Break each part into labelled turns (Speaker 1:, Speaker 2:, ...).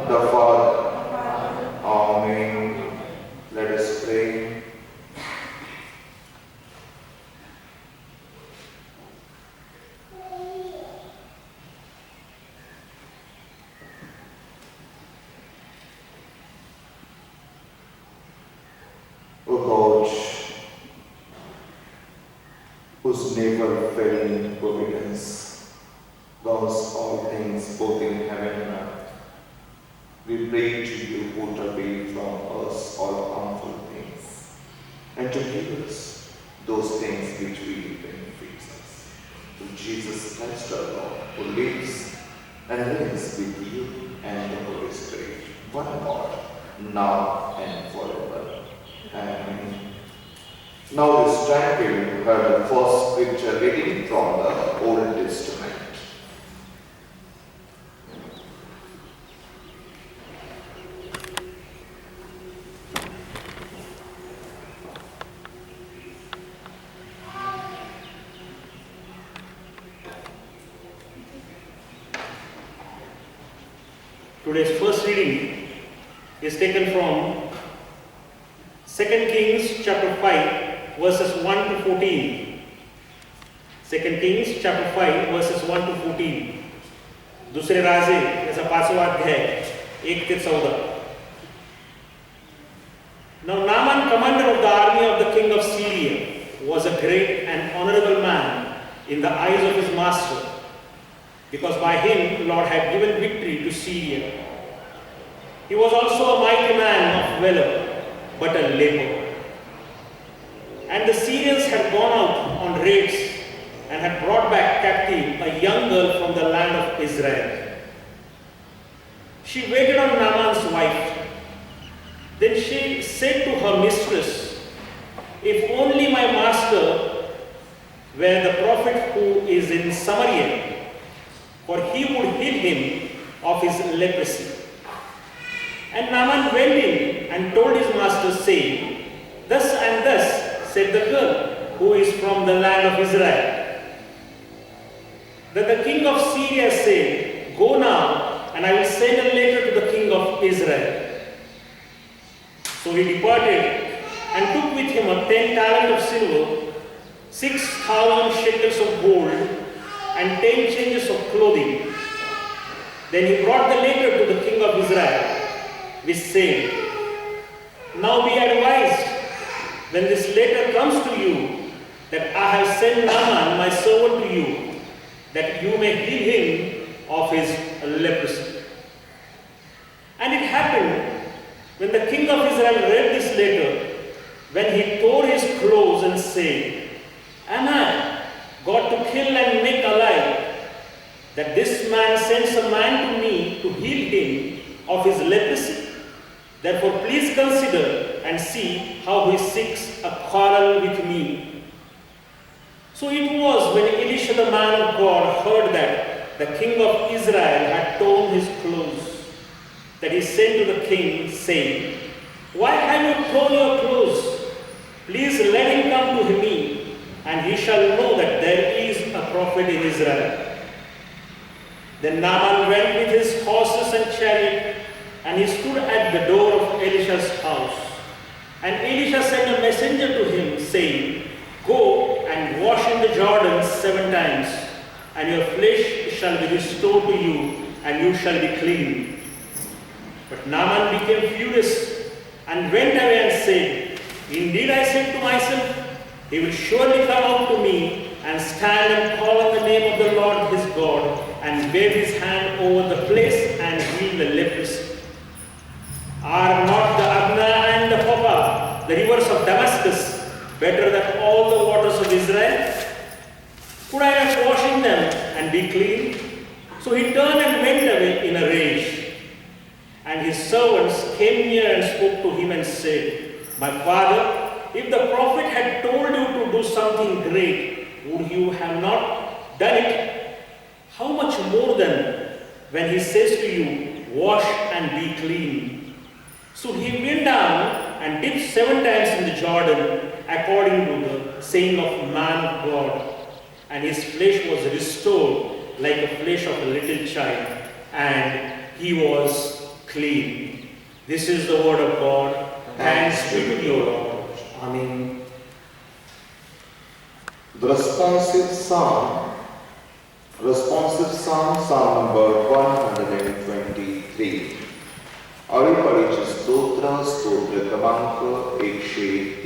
Speaker 1: the Father, O God, whose never-failing providence governs all things both in heaven and earth, we pray to you put away from us all harmful things, and to give us those things which really benefit us. Through Jesus Christ our Lord, who lives and reigns with you and the Holy Spirit, one God, now and forever. Amen. Now this time we will hear the first scripture reading from the Old Testament.
Speaker 2: Today's first reading is taken from 2 Kings chapter 5 verses 1 to 14. 2 Kings chapter 5 verses 1 to 14. दूसरे राजे याचा 5वा अध्याय 1 ते 14. Now Naaman, commander of the army of the king of Syria, was a great and honorable man in the eyes of his master, because by him Lord had given victory to Syria. He was also a mighty man of valor, but a leper. And the Syrians had gone out on raids and had brought back captive a young girl from the land of Israel. She waited on Naaman's wife. Then she said to her mistress, "If only my master were the prophet who is in Samaria, for he would heal him of his leprosy." And Naaman went in and told his master, saying, "Thus and thus said the girl who is from the land of Israel." Then the king of Syria said, "Go now, and I will send a letter to the king of Israel." So he departed and took with him 10 talents of silver, 6,000 shekels of gold, and 10 changes of clothing. Then he brought the letter to the king of Israel, which said, "Now be advised, when this letter comes to you, that I have sent Naaman my servant to you, that you may heal him of his leprosy." And it happened, when the king of Israel read this letter, when he tore his clothes and said, "Am I God to kill and make alive, that this man sends a man to me to heal him of his leprosy? Therefore please consider and see how he seeks a quarrel with me." So it was when Elisha the man of God heard that the king of Israel had torn his clothes, that he sent to the king, saying, "Why have you torn your clothes? Please let him come to me, and he shall know that there is a prophet in Israel." Then Naaman went with his horses and chariot, and he stood at the door of Elisha's house. And Elisha sent a messenger to him, saying, "Go and wash in the Jordan 7 times, and your flesh shall be restored to you, and you shall be clean." But Naaman became furious and went away and said, "Indeed I said to myself, he will surely come out to me and stand and call on the name of the Lord his God, and wave his hand over the place and heal the leprosy. Are not the Abna and the Papa, the rivers of Damascus, better than all the waters of Israel? Could I not wash in them and be clean?" So he turned and went away in a rage. And his servants came near and spoke to him and said, "My father, if the prophet had told you to do something great, would you have not done it? How much more then when he says to you, 'Wash and be clean'?" So he went down and dipped 7 times in the Jordan, according to the saying of man of God. And his flesh was restored like the flesh of a little child, and he was clean. This is the word of God. Thanks be to you, Lord. Amen.
Speaker 1: The responsive psalm, Psalm number 123. आवडी पाळीचे स्तोत्र क्रमांक 123.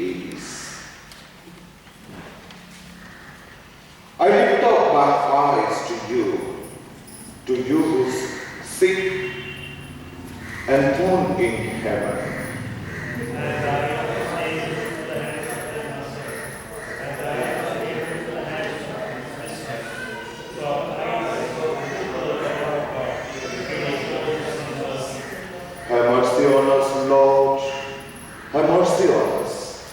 Speaker 1: mercy on us,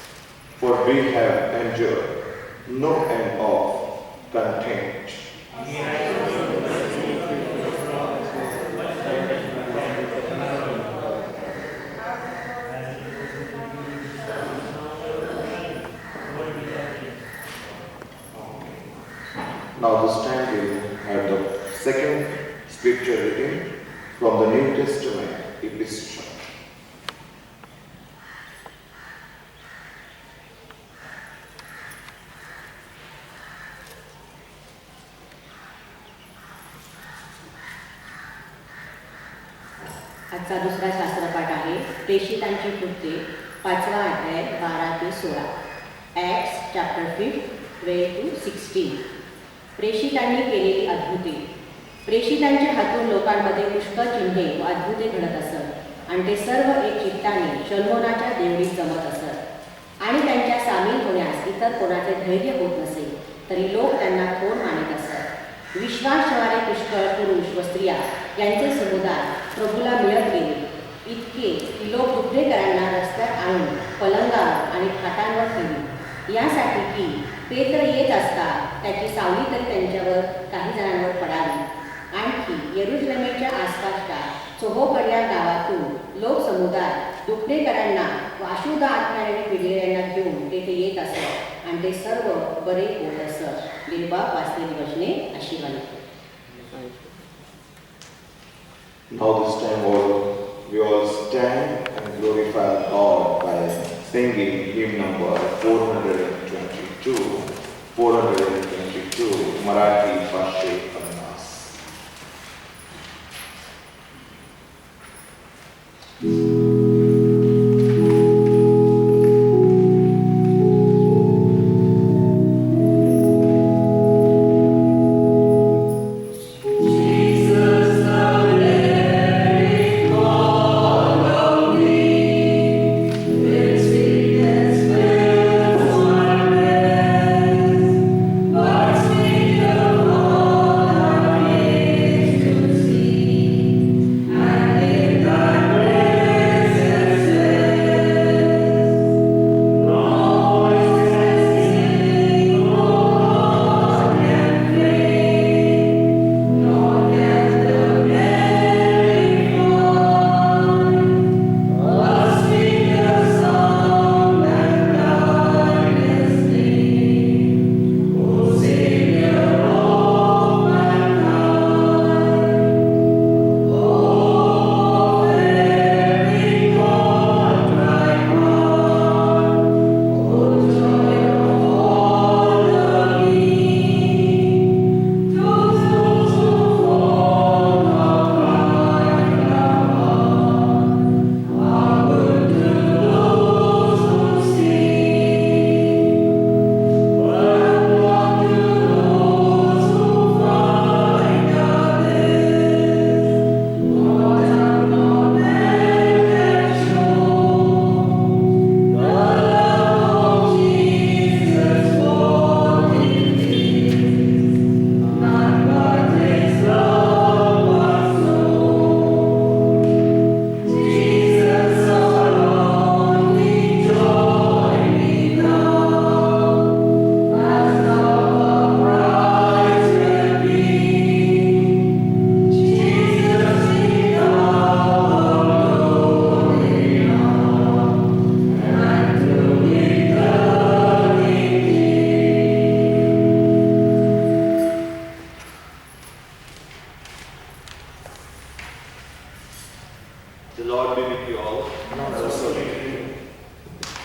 Speaker 1: for we have endured no end of contempt. Now this time we have the second scripture reading from the New Testament epistle.
Speaker 3: आजचा दुसरा शास्त्रपाठ आहे प्रेषितांची कृत्ये 5वा अध्याय 12 ते 16. Acts chapter 5 12 to 16. प्रेषितांनी केलेली अद्भुते. प्रेषितांच्या हातून लोकांमध्ये पुष्कळ चिन्हे व अद्भुते घडत असत आणि ते सर्व एक चित्ताने शल्मोनाच्या देवळीत जमत असत आणि त्यांच्या सामील होण्यास इतर कोणाचे धैर्य होत नसे तरी लोक त्यांना थोर मानित असत. विश्वास ठेवणारे पुष्कळ पुरुष व स्त्रिया यांचे समुदाय प्रभूला मिळत गेले, इतके की लोक दुपडेकरांना रस्त्यात आणून पलंगावर आणि खाटांवर ठेवली, यासाठी की पेत्र येत असता त्याची सावली तरी त्यांच्यावर काही जणांवर पडावी. आणखी येरुशलेमेच्या आसपासच्या चोहोकडल्या गावातून लोक समुदाय दुपडेकरांना व अशुद्ध आत्म्याने पिडलेल्यांना घेऊन तेथे येत असत आणि ते सर्व बरे होत असत. देवबाप वाचलेली वचने आशीर्वाद.
Speaker 1: Now this time we all stand and glorify God by singing hymn number 422, Marathi 550.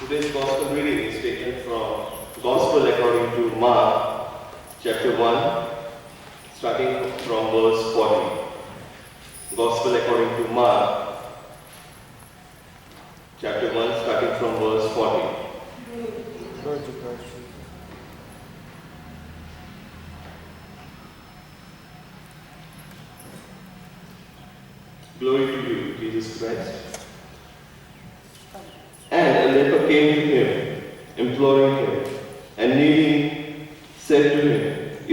Speaker 4: Today's Gospel reading is taken from Gospel according to Mark, chapter 1, starting from verse 40. Gospel according to Mark, chapter 1, starting from verse 40. Glory to you, Jesus Christ. And a leper came to him, imploring him, and kneeling, said to him,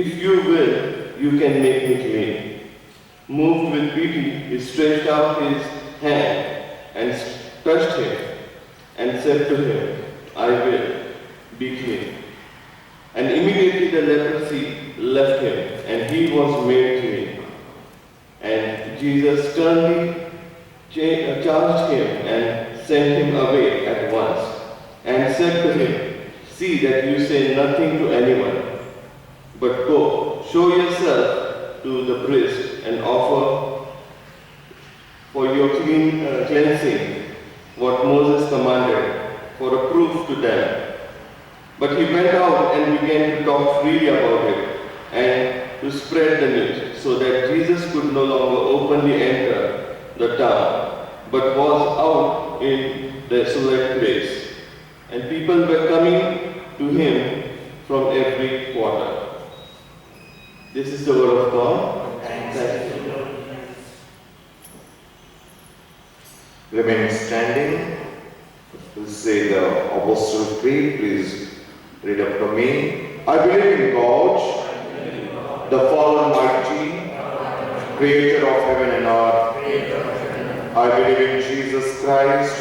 Speaker 4: "If you will, you can make me clean." Moved with pity, he stretched out his hand and touched him, and said to him, I will, be clean. And immediately the leprosy left him, and he was made clean. And Jesus sternly charged him and sent him away at once, and said to him, see that you say nothing to anyone, but go, show yourself to the priest and offer for your cleansing what Moses commanded for a proof to them. But he went out and began to talk freely about it and to spread the news, so that Jesus could no longer openly enter the town, but was out in the desolate place. And people were coming to him from every quarter. This is the word of God. Thank you.
Speaker 1: Remain standing. We'll say the Apostle Creed. Please read after me. I believe in God, the Father Almighty, Creator of heaven and earth. I believe in Jesus Christ,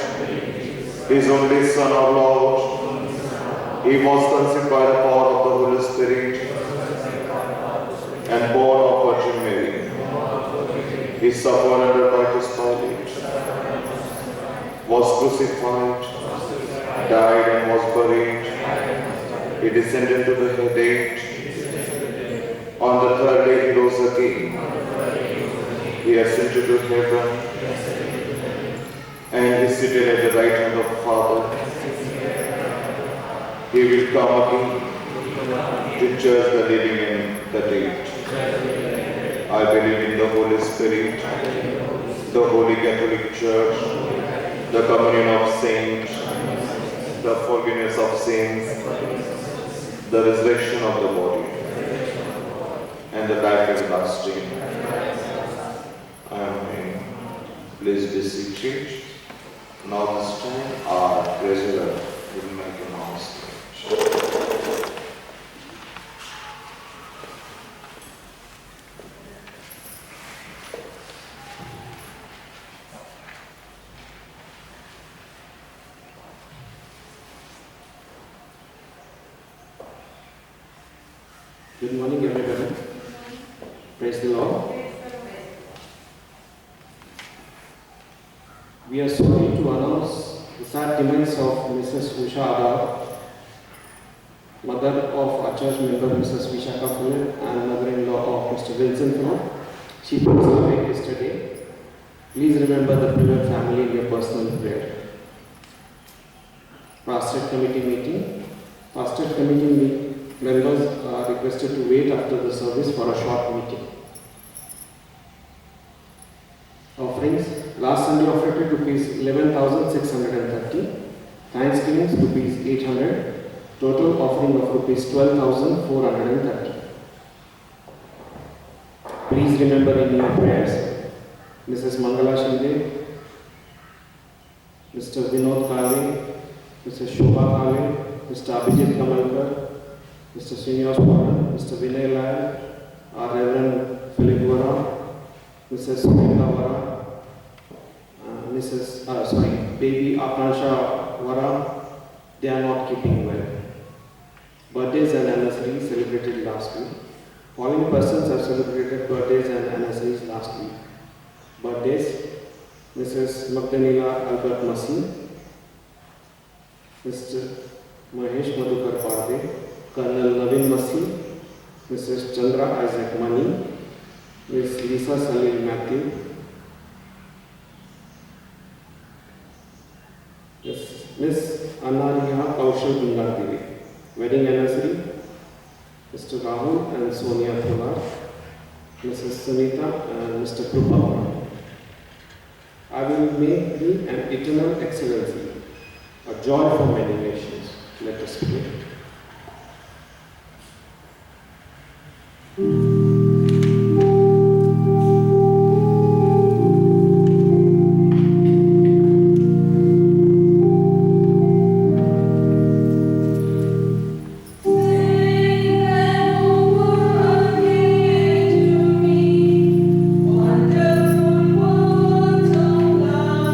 Speaker 1: His only Son, our Lord. He was conceived by the power of the Holy Spirit and born of Virgin Mary. He suffered under Pontius Pilate, was crucified, died and was buried. He descended to the Hades. On the third day he rose again. He ascended to heaven, and he seated at the right hand of the Father. He will come again to judge the living and the dead. I believe in the Holy Spirit, the Holy Catholic Church, the communion of saints, the forgiveness of sins, the resurrection of the body, and the life everlasting. Amen. Please be seated. Now this time our treasurer will make an announcement.
Speaker 5: Good morning, everybody. Praise the Lord. We are sorry to announce the sad demise of Mrs. Usha Adar, mother of our church member Mrs. Vishaka Philip and mother-in-law of Mr. Vincent Philip. She passed away yesterday. Please remember the Philip family in your personal prayer. Pastorate committee meeting. Pastorate committee members are requested to wait after the service for a short meeting. Offerings. Last Sunday offered rupees 11,630. Thanksgivings rupees 800. Total offering of rupees 12,430. Please remember in your prayers Mrs. Mangala Shinde, Mr. Vinod Kale, Mrs. Shobha Kale, Mr. Abhijit Kamalkar, Mr. Srinivas Pavan, Mr. Vinay Lal, our Reverend Philip Vara, Mrs. Smita Vara, baby Akansha Vara. They are not keeping well. Birthdays and anniversaries celebrated last week. Following persons have celebrated birthdays and anniversaries last week. Birthdays: Mrs. Magdalena Albert Masi, Mr. Mahesh Madhukar Parde, Colonel Navin Masi, Mrs. Chandra Isaac Mani, Ms. Lisa Salil Matthew, Ms. Anariha Kaushal Bungardevi. Wedding anniversary: Mr. Rahul and Sonia Tholar, Mrs. Sunita and Mr. Krupa. I will make thee an eternal excellency, a joy for many nations. Let us pray.
Speaker 6: Wonderful words of life.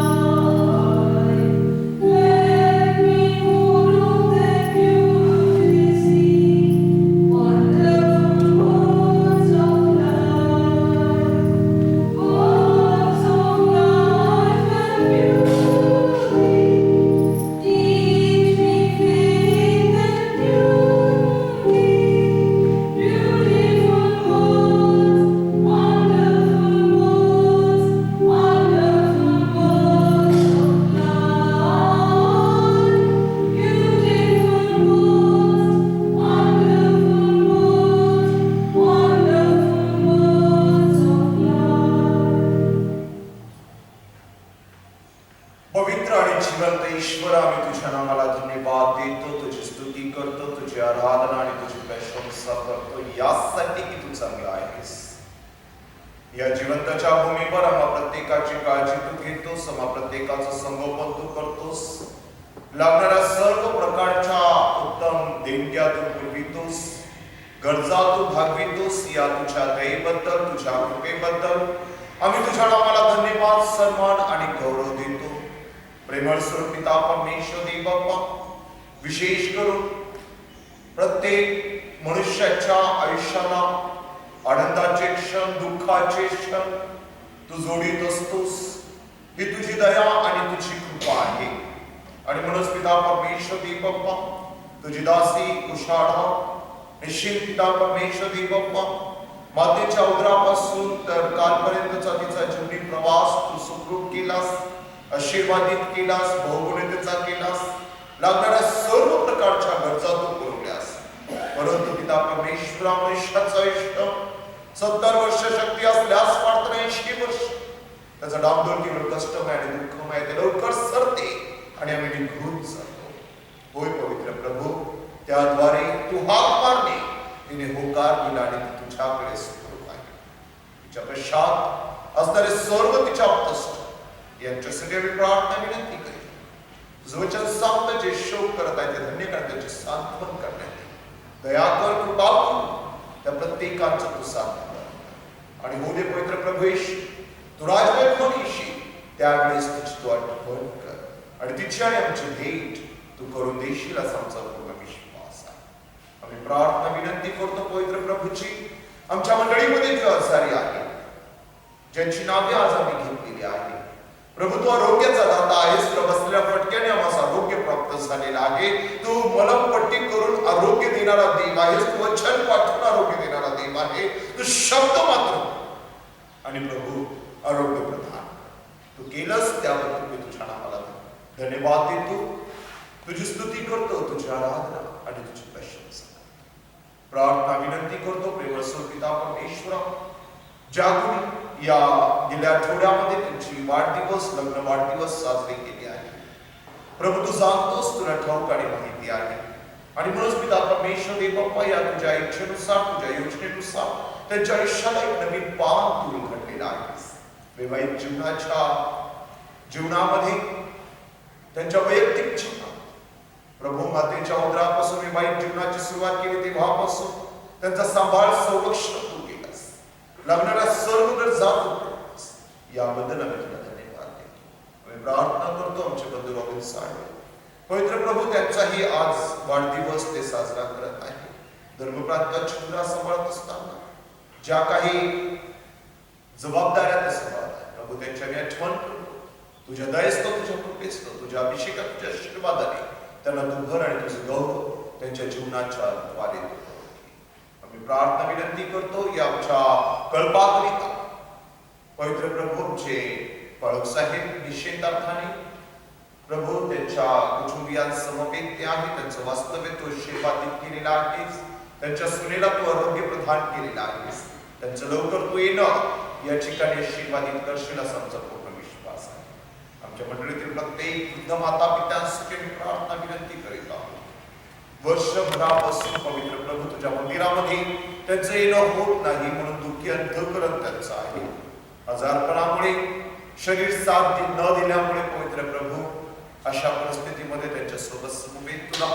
Speaker 6: परमेश्वर, आम्ही तुझ्या नावाला धन्यवाद देतो, तुझी स्तुती करतो, तुझी आराधना आणि तुझी प्रशंसा करतो यासाठी की तू चांगला आहेस. या जिवंताच्या भूमीवर आम्हा प्रत्येकाची काळजी तू घेतोस, आम्हा प्रत्येकाचं संगोपन तू करतोस, लागणाऱ्या सर्व प्रकारच्या उत्तम देणग्या तू पुरवितोस, गरजा तू भागवितोस. या तुझ्या दयेबद्दल, तुझ्या कृपेबद्दल आम्ही तुझ्या नावाला धन्यवाद, सन्मान आणि गौरव देतो. प्रेमळ स्वरूप पिता परमेश्वर देव बाप्पा, विशेष करून प्रत्येक मनुष्याच्या आयुष्याला आनंदाचे क्षण, दुःखाचे क्षण तू जोडीत असतोस. ही तुझी दया आणि तुझी कृपा आहे. आणि म्हणून पिता परमेश्वर देव बाप्पा, तुझी दासी कुशाळा निश्चित पिता परमेश्वर देव बाप्पा, मातेच्या उदरापासून तर कालपर्यंतचा तिचा जीवनी प्रवास तू सुखरूप केलास, आशीर्वादित केलास, बहुगुणितेचा केलास, लागणाऱ्या सर्व प्रकारच्या गरजा तू पुरवल्यास. परंतु पिता परमेश्वर, मनुष्याचं आयुष्य 70 वर्ष शक्ती असल्यास मात्र 80 वर्ष त्याचा डांबडोल केवळ कष्टमय आणि दुःखमय, ते लवकर सरते आणि आम्ही निघून जातो. होय पवित्र प्रभू, त्याद्वारे तू हाक मारणे, तिने होकार दिला आणि ती तुझ्याकडे सुखरूप आहे. तिच्या पश्चात असणारे सर्व तिच्या कष्ट यांच्यासाठी आम्ही प्रार्थना विनंती करीत. तुझं वचन सांगतं, जे शोक करत आहे ते धन्य कर, त्याचे सांत्वन करण्यात दया कर, कृपा कर, त्या प्रत्येकाचं तू सांत्वन कर. आणि हो दे पवित्र प्रभुश, तू राजवट कोण येशील त्यावेळेस तुझी तू आठवण कर आणि तिची आणि आमची भेट तू करून देशील असा आमचा पूर्ण विश्वास आहे. आम्ही प्रार्थना विनंती करतो पवित्र प्रभूची, आमच्या मंडळीमध्ये जे आजारी आहे, ज्यांची नावे आज आम्ही घेतलेली आहे, प्रभू तू आरोग्याचा दाता आहेस. तुला बसलेल्या फटक्याने आम्हाला आरोग्य प्राप्त झालेलं आहे. तू मलमपट्टी करून आरोग्य देणारा देव आहेस. तू वचन पाठवून आरोग्य देणारा देव आहे. तू शब्द मात्र आणि प्रभू आरोग्य प्रधान तू केलंस, त्याबद्दल मी तुझ्या नावाला धन्यवाद देतो, तुझी स्तुती करतो, तुझी आराधना आणि तुझी प्रशंसा. प्रार्थना विनंती करतो प्रेमळ पिता परमेश्वरा, ज्या कोणी या गेल्या आठवड्यामध्ये त्यांची वाढदिवस, लग्न वाढदिवस साजरे केले आहे, प्रभू तू जाणतोस, तुला ठाऊक आणि माहिती आहे. आणि म्हणून पिता परमेश्वर देव बाप्पा, या तुझ्या इच्छेनुसार, तुझ्या योजनेनुसार त्यांच्या आयुष्याला एक नवीन पान तू उघडलेला आहेस. वैवाहिक जीवनामध्ये त्यांच्या वैयक्तिक जीवनात प्रभू मातेच्या उदरापासून वैवाहिक जीवनाची सुरुवात केली तेव्हापासून त्यांचा सांभाळ, संरक्षण तू केलास, लागणाऱ्या सर्व गरजा तू पुरवलास. याबद्दल आम्ही तुला धन्यवाद देतो. आम्ही प्रार्थना करतो आमचे बंधू रॉबिन साहेब, पवित्र प्रभू, त्यांचाही आज वाढदिवस ते साजरा करत आहे. धर्मप्रांताची मुद्रा सांभाळत असताना ज्या काही जबाबदाऱ्या ते सांभाळतात, प्रभू त्यांच्या मी आठवण करतो. तुझ्या दयेस्तो, तुझ्या कृपेस्तो, तुझ्या अभिषेकात, तुझ्या आशीर्वादाने त्यांना तू भर आणि तुझं गौरव त्यांच्या जीवनाच्या द्वारे तू कर. आम्ही प्रार्थना विनंती करतो या आमच्या कळपाकरिता पवित्र प्रभू, आमचे पाळक साहेब निश्चित अर्थाने प्रभू त्यांच्या कुटुंबियांसमवेत ते आहे, त्यांचं वास्तव्य तू आशीर्वादित केलेलं आहेस, त्यांच्या सुनेला तू आरोग्य प्रदान केलेला आहेस, त्यांचं लवकर तू येणं या ठिकाणी आशीर्वादित करशील असा आमचा पूर्ण विश्वास आहे. आमच्या मंडळीतील प्रत्येक वृद्ध माता पित्यांसाठी प्रार्थना विनंती करीत आहोत. वर्षभरापासून पवित्र प्रभू तुझ्या मंदिरामध्ये त्यांचं येणं होत नाही म्हणून दुःखी अंतःकरण त्यांचं आहे. आजारपणामुळे, शरीर साथ न दिल्यामुळे पवित्र प्रभू अशा परिस्थितीमध्ये त्यांच्या सोबत समवेत तुला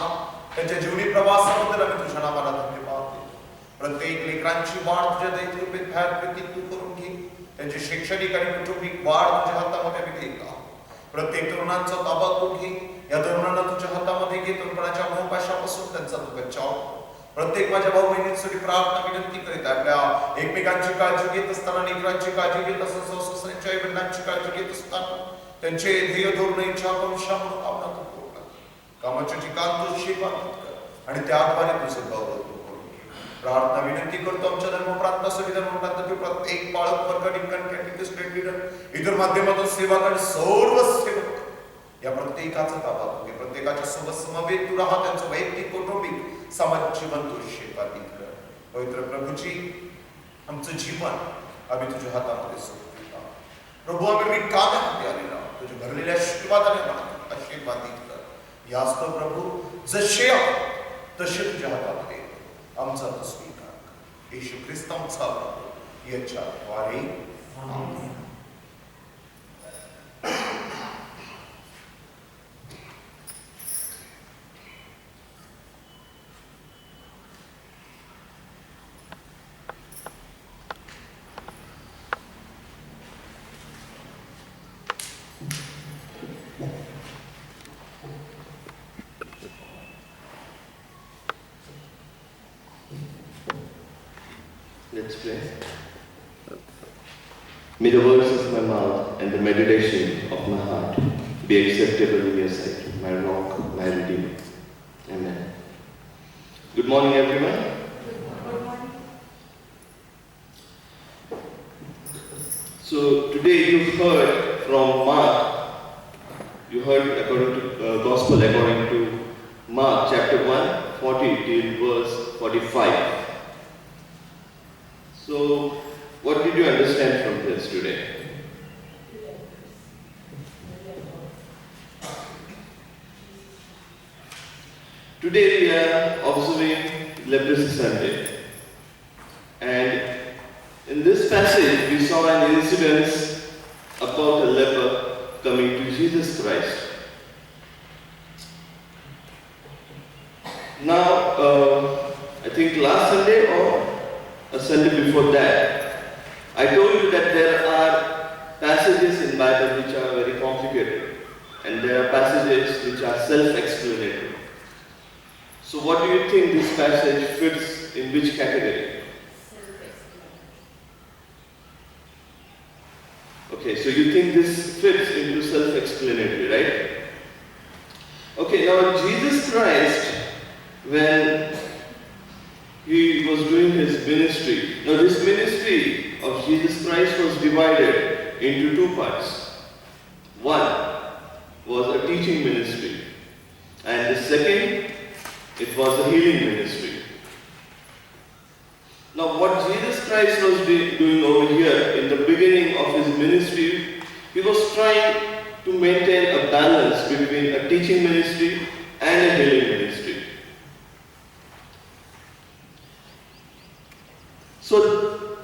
Speaker 6: त्यांच्या जीवनी प्रवासाबद्दल आम्ही तुझ्या नावाला धन्यवाद देतो. प्रत्येक लेकरांची वाढ तुझ्या दैत्यूपेत भयापैकी तू करून घे. त्यांची शैक्षणिक आणि कुटुंबिक वाढ तुझ्या हातामध्ये आम्ही देत आहोत. प्रत्येक तरुणांचा ताबा तू घे. या तरुणांना तुझ्या हातामध्ये घे. तरुणाच्या मोहपाशापासून त्यांचा तू बचाव. प्रत्येक माझ्या भाऊ बहिणींसाठी प्रार्थना विनंती करीत आपल्या एकमेकांची काळजी घेत असताना, लेकरांची काळजी घेत असताना, सासऱ्यांच्या आई वडिलांची काळजी घेत असताना त्यांचे ध्येय धोरण, इच्छा, आकांक्षा, मनोकामना तू पूर्ण कर. कामाचे ठिकाण तू आशीर्वादित कर आणि त्याद्वारे तुझं गौरव तू करून घे. प्रार्थना विनंती करतो आमच्या धर्मप्रांतासाठी, धर्मप्रांतातील प्रत्येक बाळक वर्ग, डिंकन, कॅटेकिस्ट, स्टेट लीडर, इतर माध्यमातून सेवा आणि सर्व सेवक या प्रत्येकाचा ताबा तू घे. प्रत्येकाच्या सोबत समवेत तू राहा. त्यांचं वैयक्तिक, कौटुंबिक, सामाजिक जीवन तू आशीर्वादित कर. पवित्र प्रभूची आमचं जीवन आम्ही तुझ्या हातामध्ये सोपवित आहोत. प्रभू, आम्ही रिकाम्या हाती आलेलो आहोत. तुझ्या भरलेल्या आशीर्वादाने आशीर्वादित कर. यास्तव प्रभू जसे आहोत तसे तुझ्या हातात आहे. आमचा तो स्वीकार कर. येशू ख्रिस्तांचा प्रभू याच्याद्वारे आमेन.
Speaker 4: Let's pray. May the words of my mouth and the meditation of my heart be acceptable in your sight, my rock, my redeemer. Amen. Good morning, everyone. So today you heard from Mark. You heard according to Gospel according to Mark chapter 1, 40 till verse 45. So, what did you understand from this today? Today we are observing Leprosy Sunday. And in this passage we saw an incident about a leper coming to Jesus Christ. Now, I think last Sunday or a Sunday before that, I told you that there are passages in Bible which are very complicated and there are passages which are self-explanatory. So what do you think this passage fits in which category? Okay, so you think this fits into self-explanatory, right? Okay, now Jesus Christ, when he was doing his ministry. Now this ministry of Jesus Christ was divided into two parts. One was a teaching ministry and the second, it was a healing ministry. Now what Jesus Christ was doing over here in the beginning of his ministry, he was trying to maintain a balance between a teaching ministry and a healing ministry. So,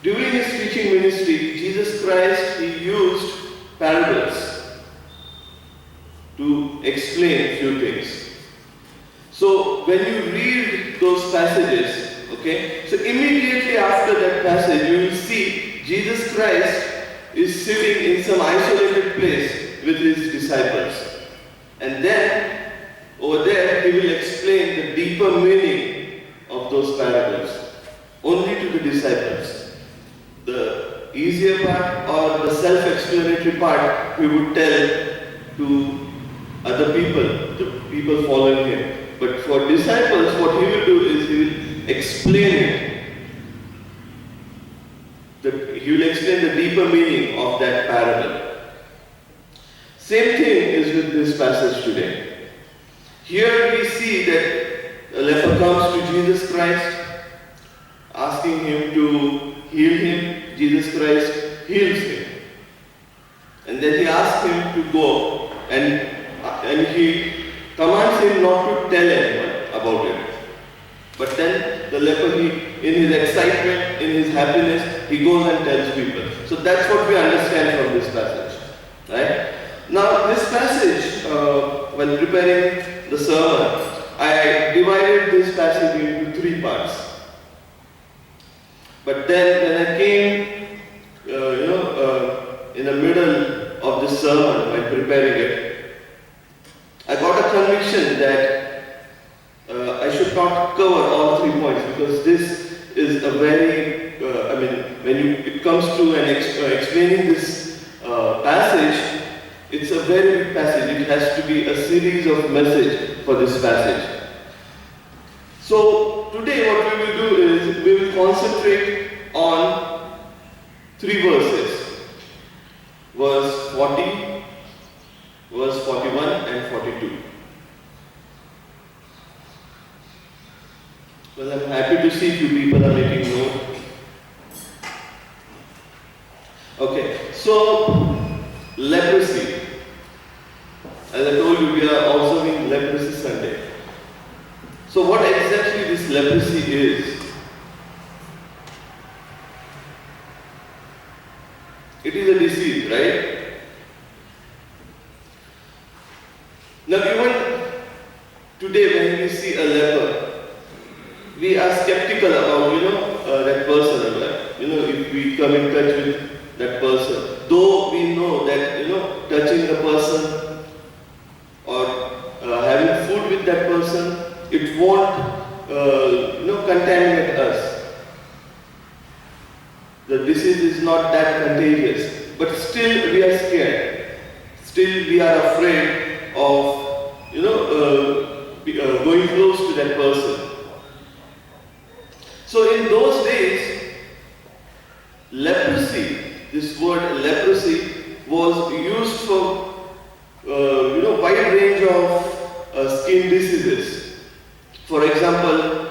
Speaker 4: during his teaching ministry, Jesus Christ, he used parables to explain few things. So, when you read those passages, okay, so immediately after that passage, you will see Jesus Christ is sitting in some isolated place with his disciples. And then, over there, he will explain the deeper meaning of those parables. Only to the disciples. The easier part or the self-explanatory part he would tell to other people, the people following him. But for disciples, what he will do is he will explain it. He will explain the deeper meaning of that parable. Same thing is with this passage today. Here we see that a leper comes to Jesus Christ, asking him to heal him. Jesus Christ heals him. And then he asks him to go and he commands him not to tell anyone about it. But then the leper, in his excitement, in his happiness, he goes and tells people. So that's what we understand from this passage. Right? Now this passage, when preparing the sermon, I divided this passage into three parts. But then when I came, in the middle of the sermon, while preparing it, I got a conviction that I should not cover all 3 points because this is a very, when it comes to explaining this passage, it's a very big passage. It has to be a series of messages for this passage. So today what we will do is we will concentrate on 3 verses. Verse 40, verse 41 and 42. Well, I'm happy to see few people are making note. Okay, so leprosy. As I told told you, we are observing Leprosy Sunday. So what exactly this leprosy is? It is a disease, right? Now even today when we see a leper, we are skeptical about, that person, if we come in touch with that person. Though we know that, touching the person or having food with that person, it won't, contaminate us. The disease is not that contagious, but still we are scared. Still we are afraid of, going close to that person. So in those days, leprosy, this word leprosy was used for, wide range of skin diseases. For example,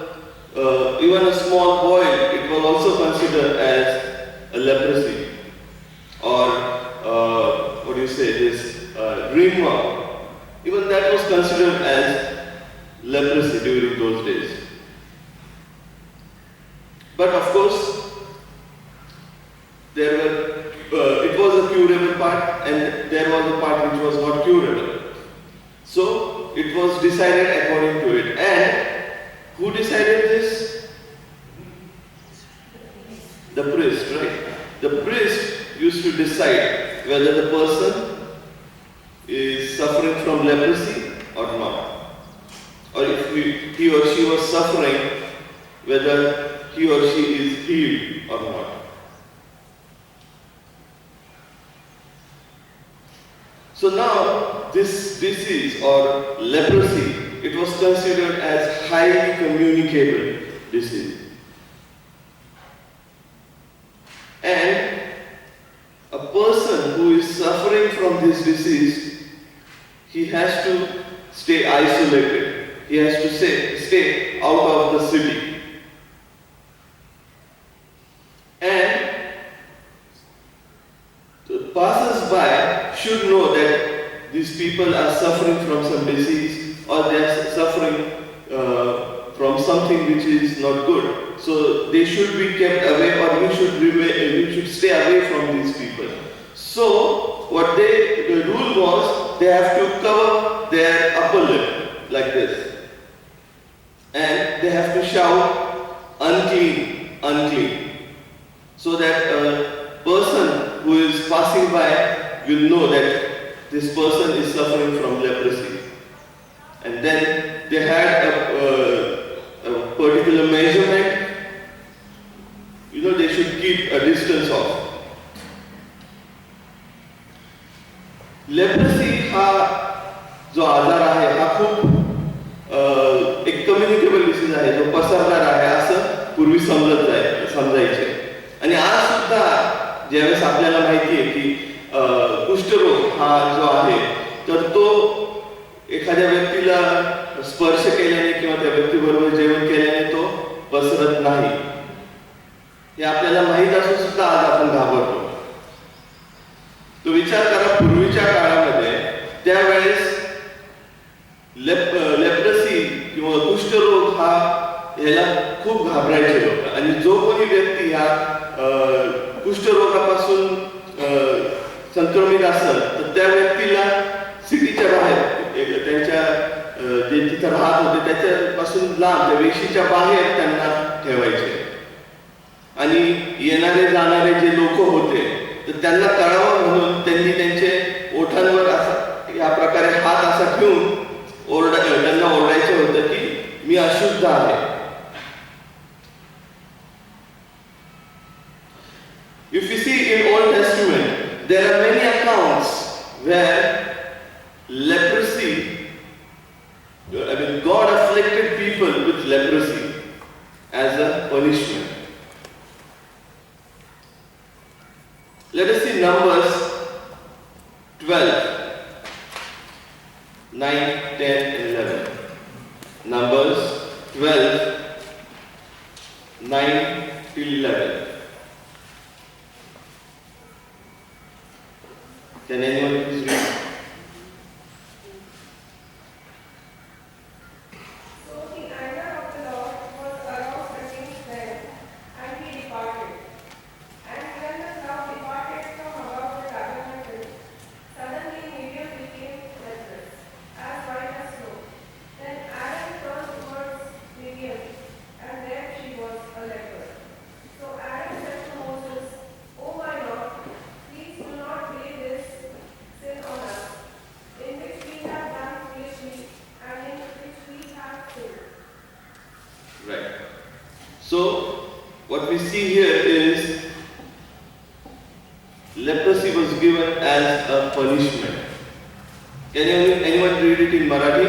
Speaker 4: even a small boil, it was also considered as a leprosy. Or, this ringworm, even that was considered as leprosy during those days. But of course, it was a curable part and there was a part which was not curable. So it was decided according to it. And who decided this? The priest, right? The priest used to decide whether the person is suffering from leprosy or not. Or if he or she was suffering, whether he or she is healed or not. So now this disease or leprosy, it was considered as highly communicable disease. And a person who is suffering from this disease, he has to stay isolated. He has to stay out of the city. And the passers-by should know that these people are suffering from some disease or they are suffering from something which is not good. So they should be kept away, or we should stay away from these people. So the rule was they have to cover their upper lip like this. And they have to shout, "Unclean, unclean," so that a person who is passing by will know that this person is suffering from leprosy. And then they had a particular measurement. They should keep a distance of. Leprosy हा जो आजार आहे हा खूप एक communicable disease आहे, जो पसरणार आहे असं पूर्वी समजायचे. आणि आज सुद्धा ज्यावेळेस आपल्याला माहिती आहे की कुष्ठरोग हा जो आहे तर तो एखाद्या व्यक्तीला स्पर्श केल्याने किंवा त्या व्यक्तीबरोबर जेवण केल्याने तो पसरत नाही, हे आपल्याला माहीत असून सुद्धा आज आपण घाबरतो. तो विचार करा, पूर्वीच्या काळामध्ये त्यावेळेस लेप्रसी किंवा कुष्ठरोग हा याला खूप घाबरायचे लोक. आणि जो कोणी व्यक्ती हा कुष्ठरोगापासून संक्रमित असेल तर त्या व्यक्तीला सिटीच्या बाहेर त्यांच्या जे तिथं राहत होते त्याच्यापासून लांब, त्या वेशीच्या बाहेर त्यांना ठेवायचे. आणि येणारे जाणारे जे लोक होते तर त्यांना कळावं म्हणून त्यांनी त्यांचे ओठांवर या प्रकारे हात असा ठेवून त्यांना ओरडायचं होतं की मी अशुद्ध आहे. If you see in Old Testament, there are many accounts where leprosy, God afflicted people with leprosy as a punishment. Let us see Numbers 12, 9, 10, and 11. Numbers 12, 9 till 11. Can anyone please read? So, what we see here is leprosy was given as a punishment. Can anyone read it in Marathi?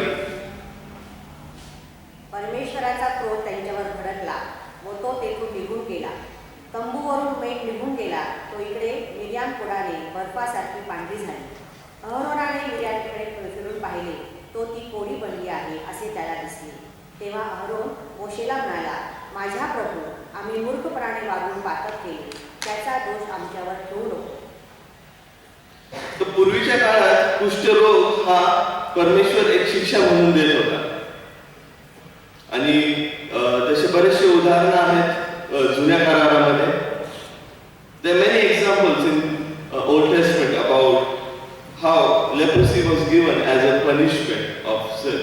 Speaker 3: परमेश्वराचा क्रोध त्यांच्यावर भडकला व तो तेथून निघून गेला. तंबूवरून मेघ निघून गेला. तो इकडे मिर्याम पुढाने बर्फासारखी पांढरी झाली. अहरोनाने मिर्यामकडे फिरून पाहिले. तो ती कोडी बनली आहे असे त्याला दिसले. तेव्हा अहरोन मोशेला म्हणाला, माझ्या प्रभू, आम्ही मूर्खपणाने वागून पातक केले. त्याचा दोष आमच्यावर ठेवू नको.
Speaker 4: तर पूर्वीच्या काळात कुष्ठरोग हा परमेश्वर एक शिक्षा म्हणून देत होता. आणि तसे बरेचसे उदाहरणं आहेत जुन्या करारामध्ये. There are many examples in Old Testament about how leprosy was given as a punishment of sin.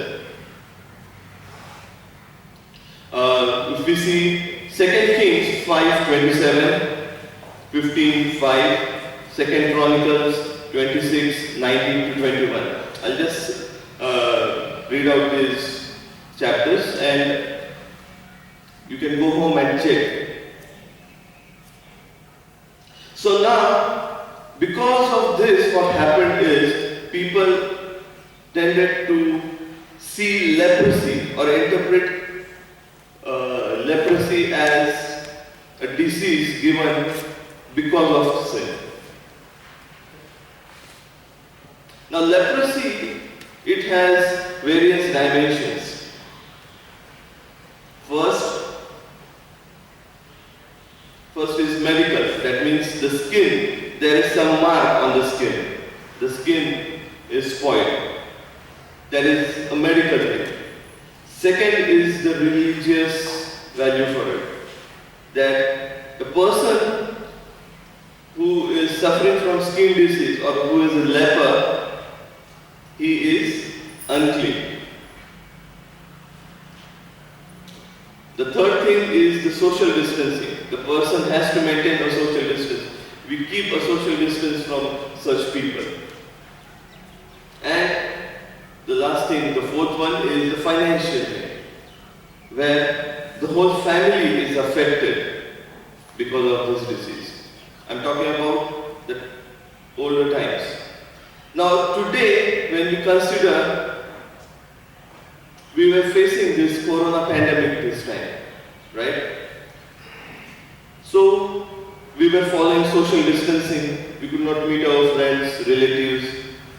Speaker 4: If we see 2 Kings 5:27, 15:5, 2 Chronicles 26:19 to 21. I'll just read out these chapters and you can go home and check. So now, because of this, what happened is people tended to see leprosy or interpret leprosy as a disease given because of sin. Now, leprosy, it has various dimensions. First is medical. That means the skin, there is some mark on the skin. The skin is spoiled. That is a medical thing. Second is the religious value for it. That the person who is suffering from skin disease or who is a leper, he is unclean. The third thing is the social distancing. The person has to maintain a social distance. We keep a social distance from such people. And the last thing, the fourth one, is the financial thing, where the whole family is affected because of this disease. I'm talking about the older times. Now today, when we consider, we were facing this corona pandemic this time, right? So we were following social distancing. We could not meet our friends, relatives,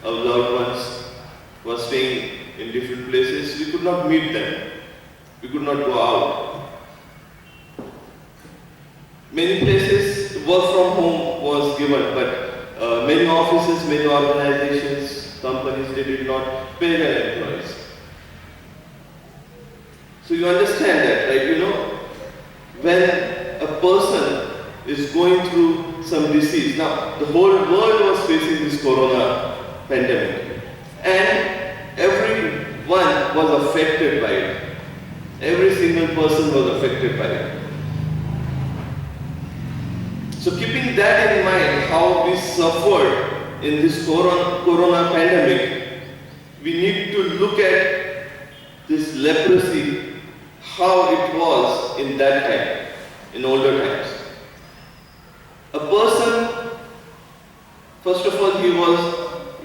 Speaker 4: our loved ones who are staying in different places. We could not meet them. We could not go out. Many places work from home was given, but many offices, many organizations, companies, they did not pay their employees. So you understand that, right? You know, when a person is going through some disease, now the whole world was facing this corona pandemic, and everyone was affected by it. Every single person was affected by it. So keeping that in mind, how we suffered in this corona pandemic, we need to look at this leprosy, how it was in that time, in older times. A person, first of all,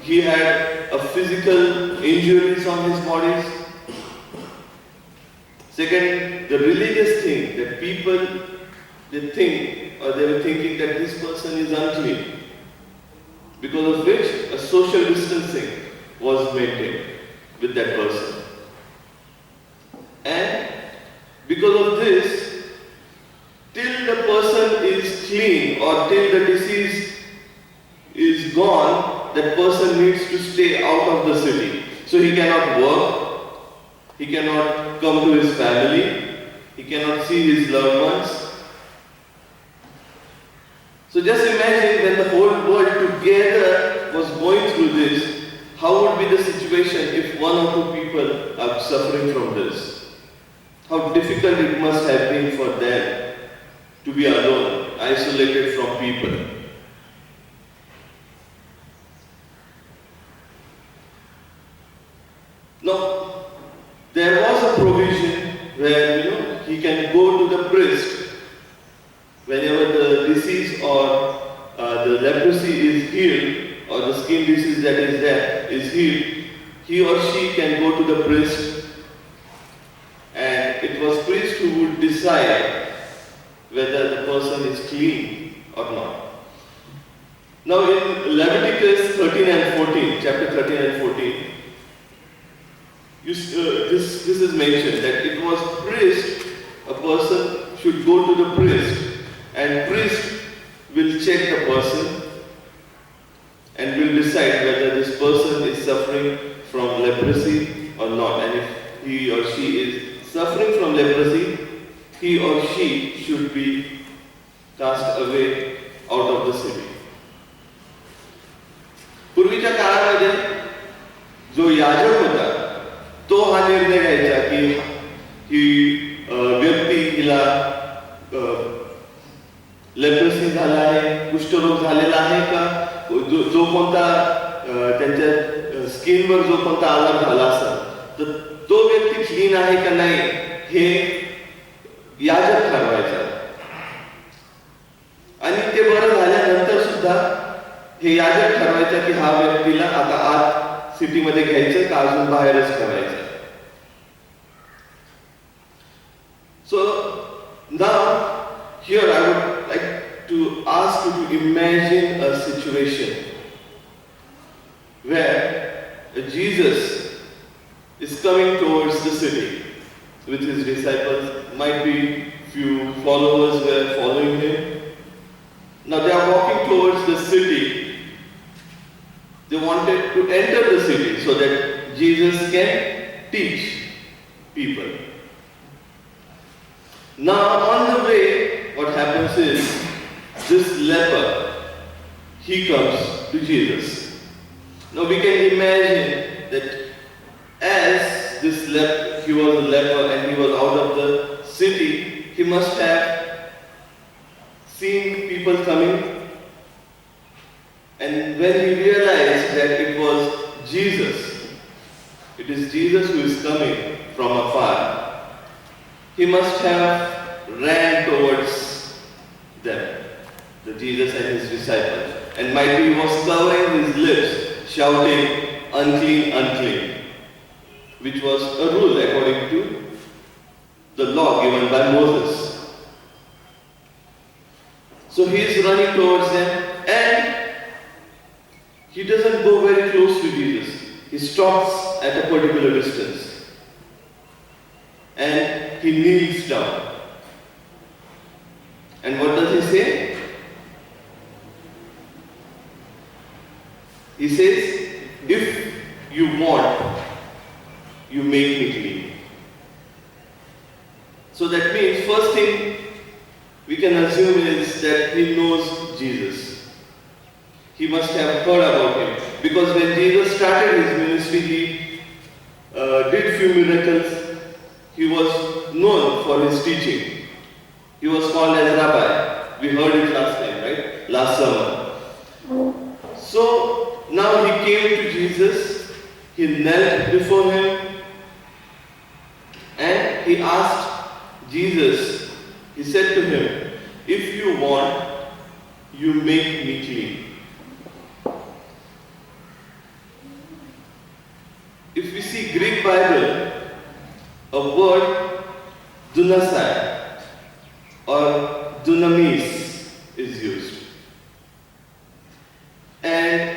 Speaker 4: he had a physical injuries on his bodies. Second, the religious thing that people, they were thinking that this person is unclean, because of which a social distancing was maintained with that person. And because of this, till the person is clean or till the disease is gone, that person needs to stay out of the city. So he cannot work, he cannot come to his family, he cannot see his loved ones. So just imagine when the whole world together was going through this, how would be the situation if one or two people are suffering from this? How difficult it must have been for them to be alone, isolated from people. Now, there was a provision where, he can go to the priest skin disease that is there is healed, he or she can go to the priest, and it was priest who would decide whether the person is clean or not. Now in Leviticus 13 and 14, chapter 13 and 14, this is mentioned that it was priest, a person should go to the priest, and priest will check the person and will decide whether this person is suffering from leprosy or not. And if he or she is suffering from leprosy, he or she should be cast away out of the city. पूर्वीच्या काळामध्ये जो याजक होता तो हा निर्णय घ्यायचा की ही व्यक्ती हिला लेप्रोसी झाला आहे, कुष्ठरोग झालेला आहे का, जो कोणता त्यांच्या स्किनवर जो कोणता आजार झाला असेल तर तो व्यक्ती क्लीन आहे का नाही हे याजक ठरवायचा. आणि ते बरं झाल्यानंतर सुद्धा हे याजक ठरवायचं की हा व्यक्तीला आता आत सिटीमध्ये घ्यायचं का अजून बाहेरच ठेवायचं. So now here I would like to ask you to imagine a situation where Jesus is coming towards the city with his disciples. Might be few followers were following him. Now they are walking towards the city. They wanted to enter the city so that Jesus can teach people. Now on the way, what happens is, this leper, he comes to Jesus. Now we can imagine that as this he was a leper and he was out of the city, he must have seen people coming. And when he realized that it was Jesus, it is Jesus who is coming from afar, he must have ran towards them, the Jesus and his disciples. And might be he was covering his lips, shouting, "Unclean, unclean," which was a rule according to the law given by Moses. So he is running towards them, and he doesn't go very close to Jesus. He stops at a particular distance and he kneels down. And what does he say? He says, "If you want, you make me clean." So that means first thing we can assume is that he knows Jesus. He must have heard about him, because when Jesus started his ministry, he did few miracles. He was known for his teaching. He was called as Rabbi. We heard it last time, right? Last summer. So now he came to Jesus. He knelt before him, and he asked Jesus. He said to him, "If you want, you make me clean." If we see Greek Bible, a word dunasai or dunamis is used. And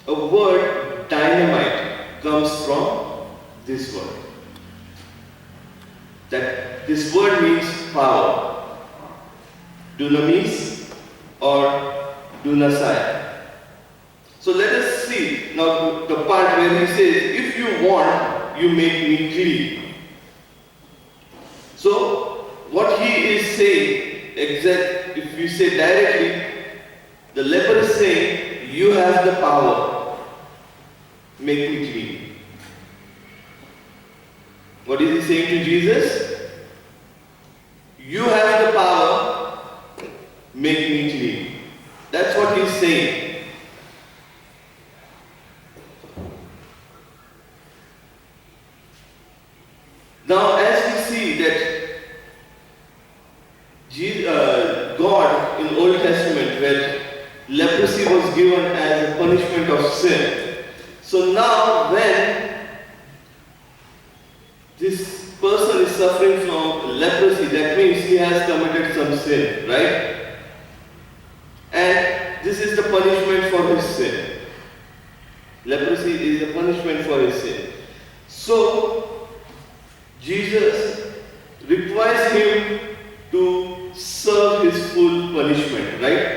Speaker 4: a word dynamite comes from this word. That this word means power. Dunamis or dunasai. So let us see now the part where he says, "If you want, you make me clean." So what he is saying, if you say directly, the leper is saying, "You have the power, make me clean." What is he saying to Jesus? "You have the power, make me clean." That's what he's saying. Now, as we see that God in Old Testament, where leprosy was Now, when this person is suffering from leprosy, that means he has committed some sin, right? And this is the punishment for his sin. Leprosy is the punishment for his sin. So, Jesus requires him to serve his full punishment, right?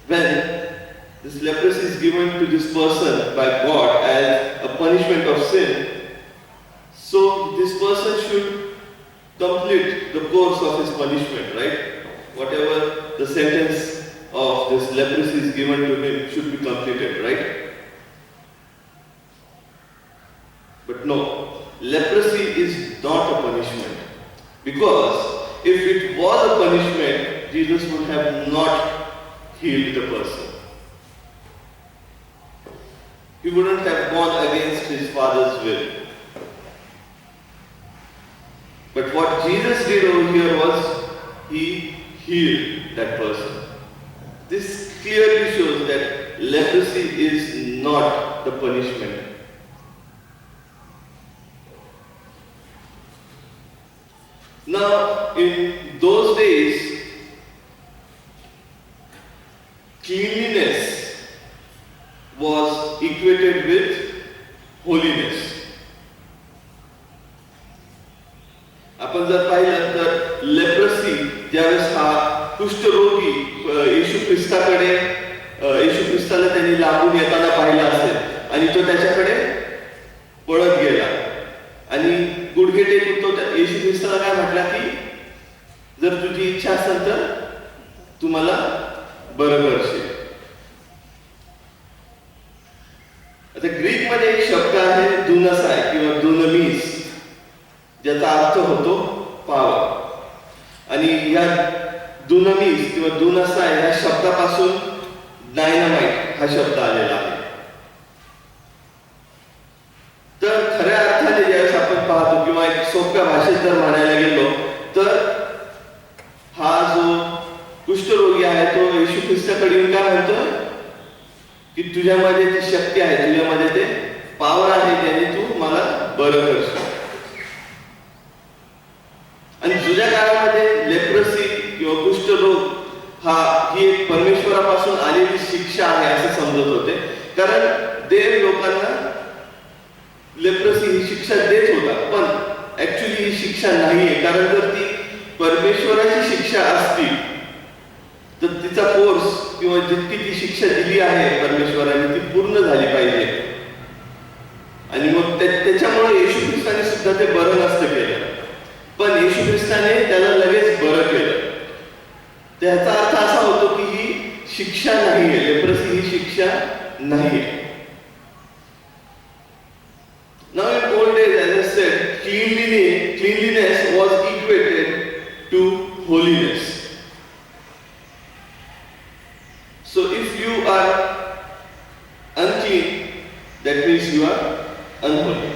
Speaker 4: When this leprosy is given to this person by God as a punishment of sin, so this person should complete the course of his punishment, right? Whatever the sentence of this leprosy is given to him should be completed, right? But no, leprosy is not a punishment. Because if it was a punishment, Jesus would have not healed the person. He wouldn't have gone against his Father's will. But what Jesus did over here was, he healed that person. This clearly shows that leprosy is not the punishment. Now, in those days, cleanliness was equated with holiness. आपण जर पाहिलं तर leprosy ज्यावेळेस हा कुष्ठरोगी येशू ख्रिस्ताला त्यांनी लागून येताना पाहिला असेल आणि तो त्याच्याकडे पळत गेला आणि गुडघे टेकून तो येशू ख्रिस्ताला काय म्हटला की जर तुझी इच्छा असेल तर तू मला बरं करशील. आता ग्रीक मध्ये एक शब्द आहे दुनसाय किंवा दुनमीस, ज्याचा अर्थ होतो पावर. आणि या दुनमीस किंवा दुनसाय या शब्दापासून डायनामाइट हा शब्द आलेला आहे. तर खऱ्या अर्थाने ज्यावेळेस आपण पाहतो किंवा एक सोप्या भाषेत जर म्हणायला गेलो तर हा जो कुष्ठरोगी आहे तो येशू ख्रिस्ताकडे येऊन काय म्हणतो की तुझ्यामध्ये ती शक्ती आहे, तुझ्यामध्ये ते पावर आहे, त्याने तू मला बरं करशील. आणि जुन्या काळामध्ये लेप्रसी किंवा कुष्ठरोग ही एक परमेश्वरापासून आलेली शिक्षा आहे असे समजत होते. कारण देव लोकांना लेप्रसी ही शिक्षा देत होता, पण ऍक्च्युली ही शिक्षा नाहीये. कारण जर ती परमेश्वराची शिक्षा असती तर तिचा कोर्स किंवा जितकी ती शिक्षा दिली आहे परमेश्वराने ती पूर्ण झाली पाहिजे. आणि मग त्याच्यामुळे येशू ख्रिस्ताने सुद्धा ते बरं नसतं केलं, पण येशू ख्रिस्ताने त्याला लगेच बरं केलं. त्याचा अर्थ असा होतो की ही शिक्षा नाहीये, लेप्रसी ही शिक्षा नाहीये. Now in old days, as I said, cleanliness was equated to holiness. So if you are unclean, that means you are unholy.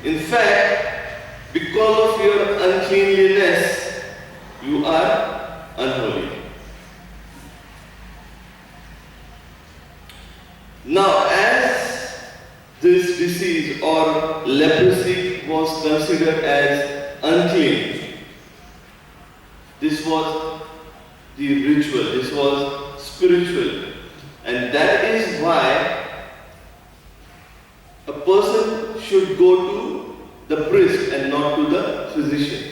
Speaker 4: In fact, because of your uncleanliness, you are unholy. Now, as this disease or leprosy was considered as unclean, this was the ritual, this was spiritual, and that is why a person should go to the priest and not to the physician.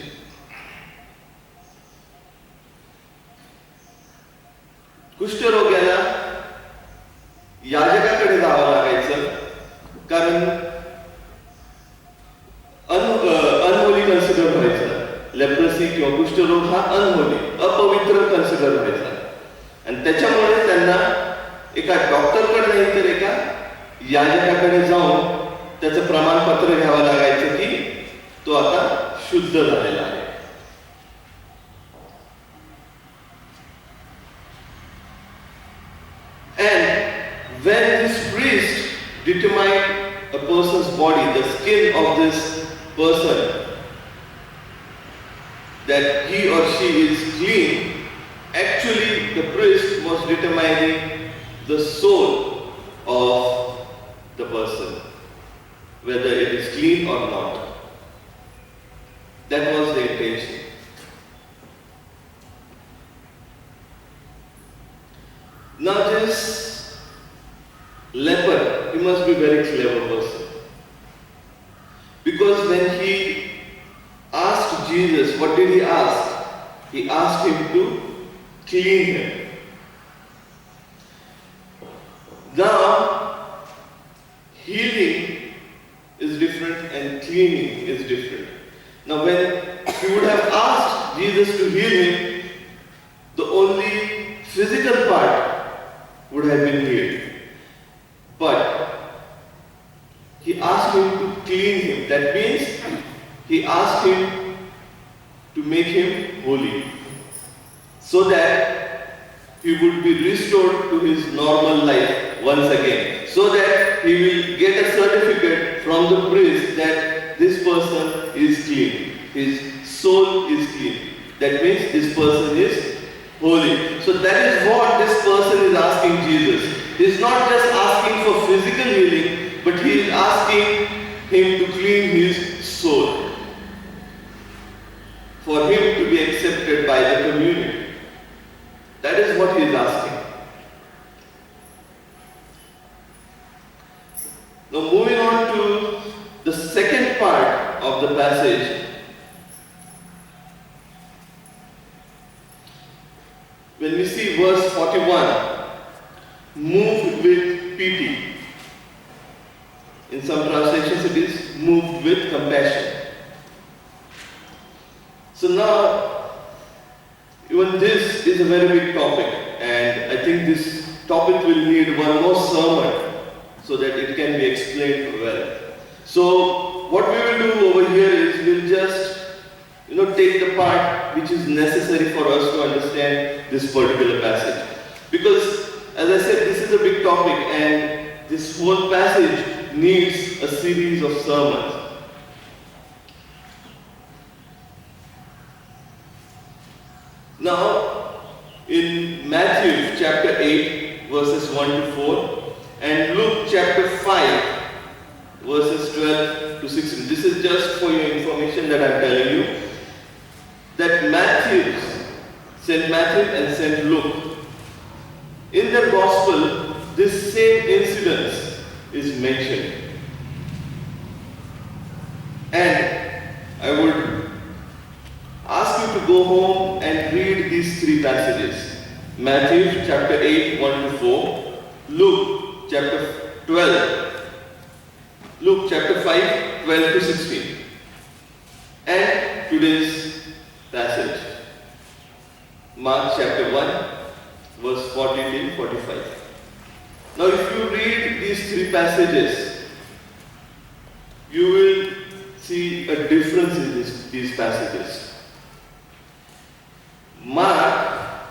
Speaker 4: कुष्ठरोग्याला याजकाकडे जावं लागायचं, कारण unholy consider व्हायचं. Leprosy किंवा कुष्ठरोग हा unholy, अपवित्र consider व्हायचा. आणि त्याच्यामुळे त्यांना एका डॉक्टरकडे नाही तर एका याजकाकडे जाऊन त्याचं प्रमाणपत्र घ्यावं लागायचं की तो आता शुद्ध झालेला आहे. And when this priest determined a person's body, the skin of this person, that he or she is clean, actually the priest was determining the soul person, whether it is clean or not. That was the intention. Now this leper, he must be a very clever person. Because when he asked Jesus, what did he ask? He asked him to clean him. Now, healing is different and cleaning is different. Now when he would have asked Jesus to heal him, the only physical part would have been healed. But he asked him to clean him. That means he asked him to make him holy, so that he would be restored to his normal life once again, so that he will get a certificate from the priest that this person is clean, his soul is clean. That means this person is holy. So that is what this person is asking Jesus. He is not just asking for physical healing, but he is asking him to clean his soul, for him to be accepted by the community. That is what he is asking. Now moving on to the second part of the passage. When we see verse 41, moved with pity. In some translations it is moved with compassion. So now, even this is a very big topic, and I think this topic will need one more sermon so that it can be explained well. So what we will do over here is we'll just take the part which is necessary for us to understand this particular passage. Because as I said, this is a big topic and this whole passage needs a series of sermons. Now, in Matthew chapter 8 verses 1 to 4 and Luke chapter 5 verses 12 to 16. This is just for your information that I am telling you, that St. Matthew and St. Luke, in their gospel, this same incident is mentioned. And I would ask you to go home and read these three passages. Matthew chapter 8, 1 to 4, Luke chapter 12, Luke chapter 5, 12 to 16, and today's passage, Mark chapter 1, verse 40 to 45. Now if you read these three passages, you will see a difference in these passages. Mark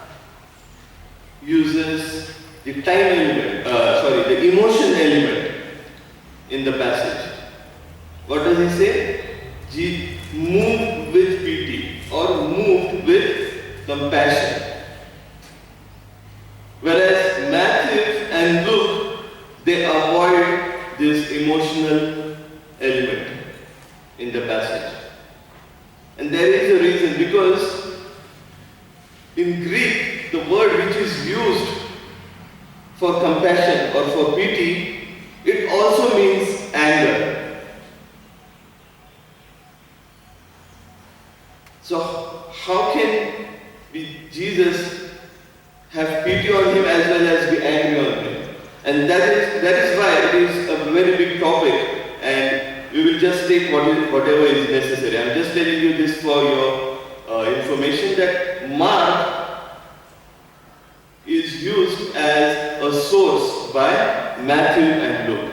Speaker 4: uses the the emotion element in the passage. What does he say? Moved with pity or moved with compassion. Whereas Matthew and Luke, they avoid this emotional element in the passage. And there is a reason, because in Greek, the word which is used for compassion or for pity, it also means anger. So how can Jesus have pity on him as well as be angry on him? And that is why it is a very big topic, and we will just take whatever is necessary. I am just telling you this for your information, that Mark is used as a source by Matthew and Luke.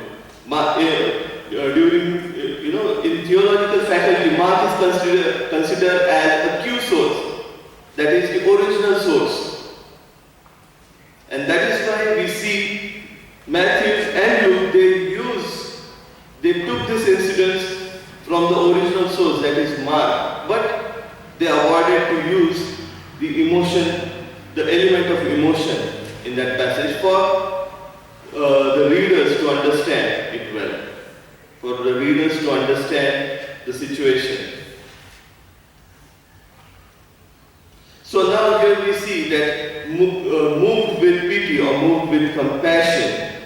Speaker 4: In theological faculty, Mark is considered as a Q source, that is the original source. And that is why we see Matthew and Luke, they took this incident from the original source, that is Mark, but they avoided to use the emotion, the element of emotion in that passage for the readers to understand it well. the situation. So now here we see that moved with pity or moved with compassion,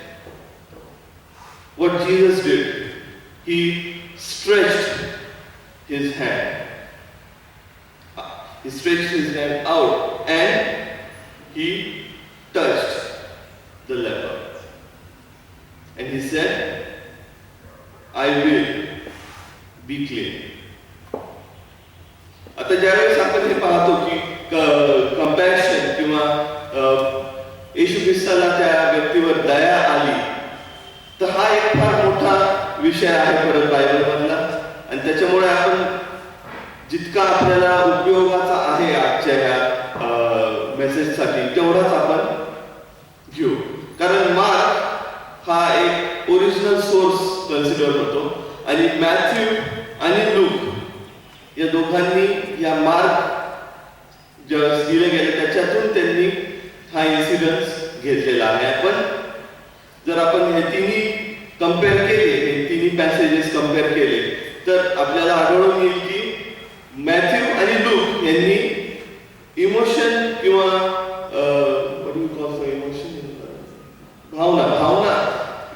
Speaker 4: what Jesus did, he stretched his hand. He stretched his hand out and he touched the leper. And he said, I will be clean. आता ज्यावेळेस आपण हे पाहतो की compassion किंवा येशू ख्रिस्ताला त्या व्यक्तीवर दया आली, तर हा एक फार मोठा विषय आहे परत बायबलमधला. आणि त्याच्यामुळे आपण जितका आपल्याला उपयोगाचा आहे आजच्या ह्या मेसेजसाठी तेवढाच आपण घेऊ. कारण मार्क हा एक ओरिजिनल सोर्स कन्सिडर होतो आणि मॅथ्यू आणि लूक या दोघांनी या मार्क जे दिले गेले त्याच्यातून त्यांनी हा इन्सिडन्स घेतलेला आहे. आपण जर आपण हे तिन्ही कंपेअर केले, हे तिन्ही पॅसेजेस कंपेअर केले, तर आपल्याला आढळून येईल की मॅथ्यू आणि लूक यांनी इमोशन किंवा भावना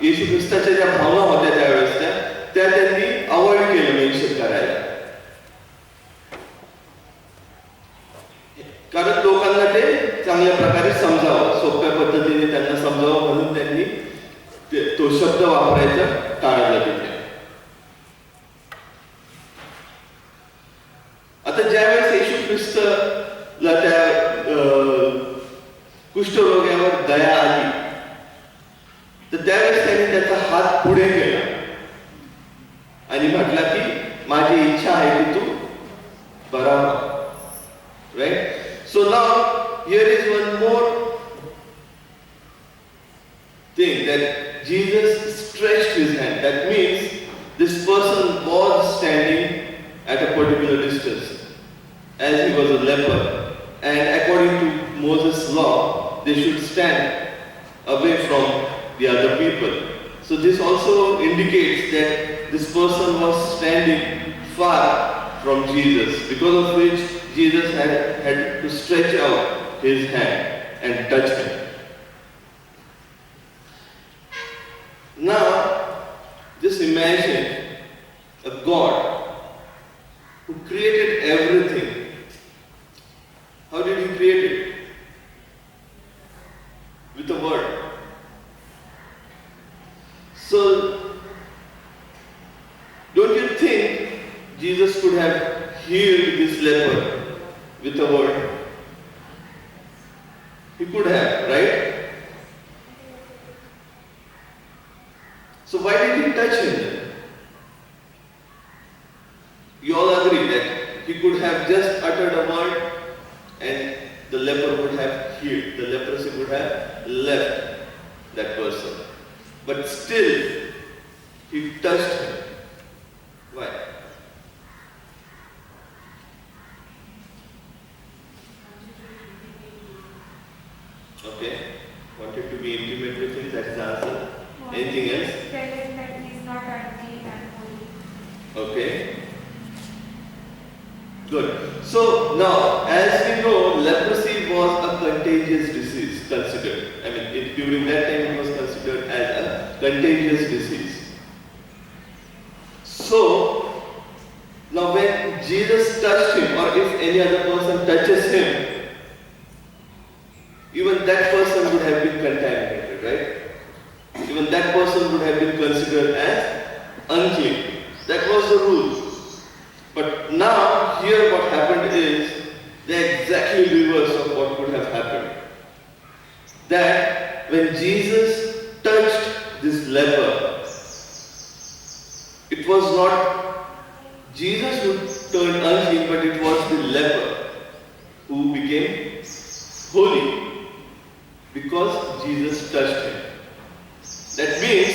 Speaker 4: येशू ख्रिस्ताच्या ज्या भावना होत्या त्यावेळेस त्या त्यांनी अवॉइड केलं मेन्शन करायला. कारण लोकांना ते चांगल्या प्रकारे समजावं, सोप्या पद्धतीने त्यांना समजावं म्हणून त्यांनी तो शब्द वापरायचा टाळलं तिथे. आता ज्यावेळेस येशू ख्रिस्तला त्या कुष्ठरोग्यावर दया आली, तर त्यावेळेस त्यांनी त्याचा हात पुढे केला आणि म्हटला की माझी इच्छा आहे की तू बरा हो. Right. So now here is one more thing, that Jesus stretched his hand. That means this person was standing at a particular distance as he was a leper, and according to Moses' law they should stand away from the other people. So this also indicates that this person was standing far from Jesus, because of which Jesus had to stretch out his hand and touch him. Now, just imagine a God who created everything. How did he create it? With a word. So, don't you think Jesus could have healed this leper with a word? He could have, right? So why did he touch him then? You all agree that he could have just uttered a word and the leper would have healed. The leprosy would have left that person. But still, he touched him. Why? Okay, wanted to be intimate with him, that's the answer. Anything else?
Speaker 7: Tell him that he is not unclean and holy.
Speaker 4: Okay. Good. So now, as we know, leprosy was a contagious disease considered. I mean, during that time it was considered as a contagious disease. So, now when Jesus touched him, or if any other person touches him, even that person would have been contaminated, right? Even that person would have been considered as unclean. That was the rule. But now, here what happened is the exactly reverse of what would have happened. That when Jesus touched this leper, it was not Jesus who turned unclean, but it was the leper who became holy because Jesus touched him. That means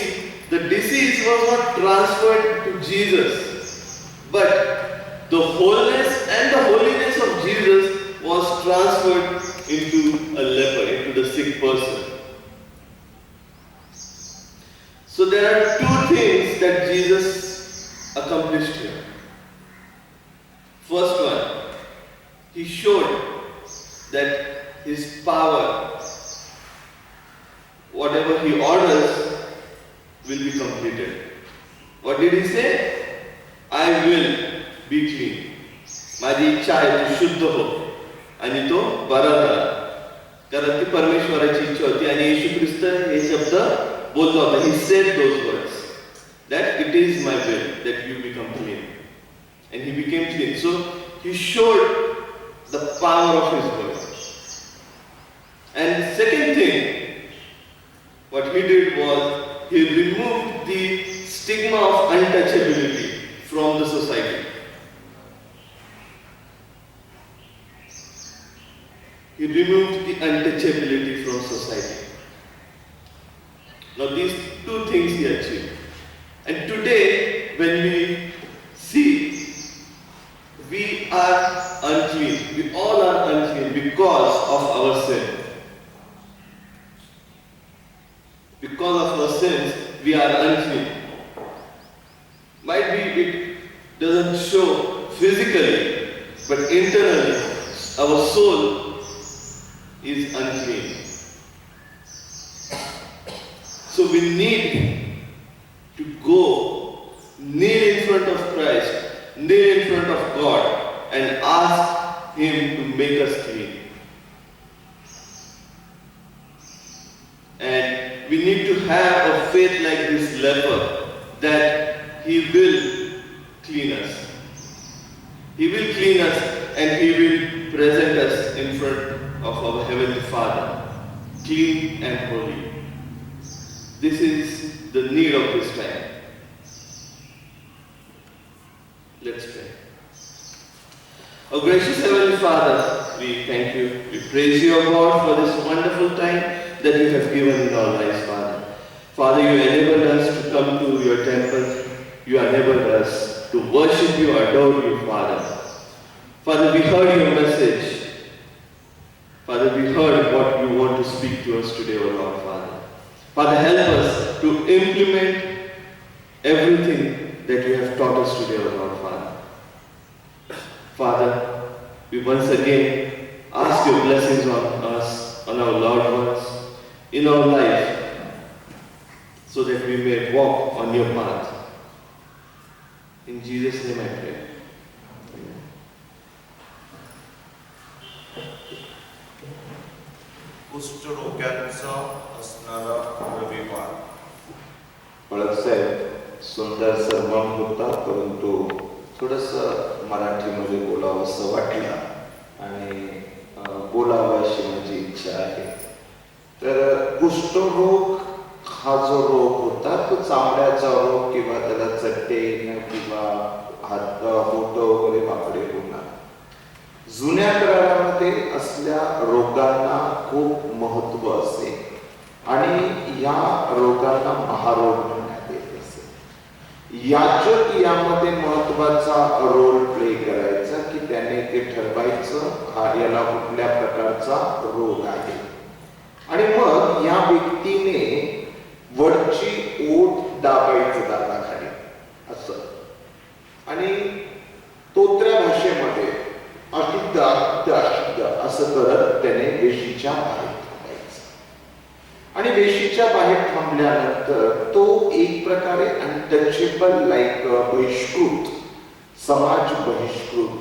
Speaker 4: the disease was not transferred to Jesus, but the wholeness and the holiness of Jesus was transferred into a leper, into the sick person. So there are two things that Jesus accomplished here. that His power, whatever He orders, will be completed. What did He say? I will be clean. माझी इच्छा आहे तो शुद्ध हो आणि तो बरा झाला. कारण ती परमेश्वराची इच्छा होती आणि येशू ख्रिस्त हे शब्द बोलला होता. He said those words that it is my will that you become clean. And He became clean. So He showed the power of His word. And the second thing, what He did was He removed the stigma of untouchability from the society. He removed the untouchability from society. Now these two things He achieved. And today, when we see, we are unclean. We all are unclean because of our sin. Because of our sins, we are unclean. Might be it doesn't show physically, but internally, our soul is unclean. So we need to go, kneel in front of Christ, kneel in front of God, and ask Him to make us clean. And we need to have a faith like this leper that He will clean us. He will clean us and He will present us in front of our Heavenly Father, clean and holy. This is the need of this time. Let's pray. Oh gracious Heavenly Father, we thank You, we praise You, O God, for this wonderful time that You have given in our lives, Father. Father, You enabled us to come to Your temple. You enabled us to worship You, adore You, Father. Father, we heard Your message. Father, we heard what You want to speak to us today, O Lord, Father. Father, help us to implement everything that You have taught us today, O Lord, Father. Father, we once again ask Your blessings on us, on our loved ones, in our life, so that we may walk on Your path. In Jesus' name I pray. Amen.
Speaker 6: कुष्ठरोग्यांचा असणारा रविवार.
Speaker 1: साहेब सुंदर सर्वम होता, परंतु थोडंसं मराठीमध्ये बोलावं असं वाटलं आणि बोलावं अशी माझी इच्छा आहे. तर कुष्ठरोग हा जो रोग होता तो चामड्याचा रोग किंवा त्याला चट्टे येणं किंवा हात बोट वगैरे वाकडे होणार. जुन्या काळामध्ये असल्या रोगांना खूप महत्व असे आणि या रोगांना महारोग म्हणण्यात येत असे. याचक यामध्ये महत्वाचा रोल प्ले करायचा की त्याने ते ठरवायचं हा याला कुठल्या प्रकारचा रोग आहे आणि मग या व्यक्तीने वरची ओठ दाबायचं दाताखाली असं आणि तोत्र्या भाषेमध्ये अशुद्ध अशुद्ध असं करत त्याने वेशीच्या बाहेर थांबायचं आणि वेशीच्या बाहेर थांबल्यानंतर तो एक प्रकारे अनटचेबल लाईक बहिष्कृत, समाज बहिष्कृत,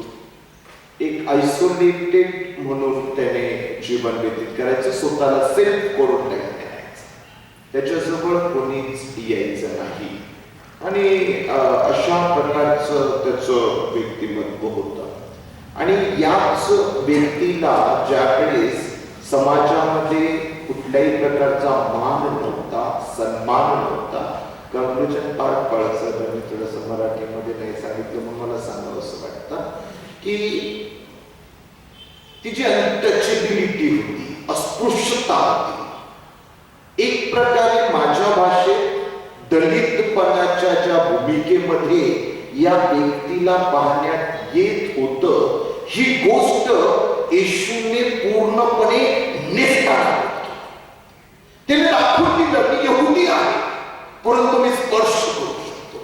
Speaker 1: एक आयसोलेटेड म्हणून त्याने जीवन व्यतीत करायचं, स्वतःला सेल्फ क्वारंटाईन करायचं, त्याच्याजवळ कोणीच यायचं नाही आणि अशा प्रकारचं त्याचं व्यक्तिमत्व होतं. आणि याच व्यक्तीला ज्यावेळेस समाजामध्ये कुठल्याही प्रकारचा मान नव्हता, सन्मान नव्हता, कंक्लुजन पार्ट पळायचं मी थोडंसं मराठीमध्ये नाही सांगितलं म्हणून मला सांगावं असं वाटतं की ती जी अनटचेबिलिटी होती, अस्पृश्यता होती, एक प्रकारे माझ्या भाषेत दलितपणाच्या ज्या भूमिकेमध्ये या व्यक्तीला पाहण्यात येत होतं, ही गोष्ट येशूने पूर्णपणे नेस्ताळली. त्याने दाखवून दिलं मी यहुदी आहे परंतु मी स्पर्श करू शकतो.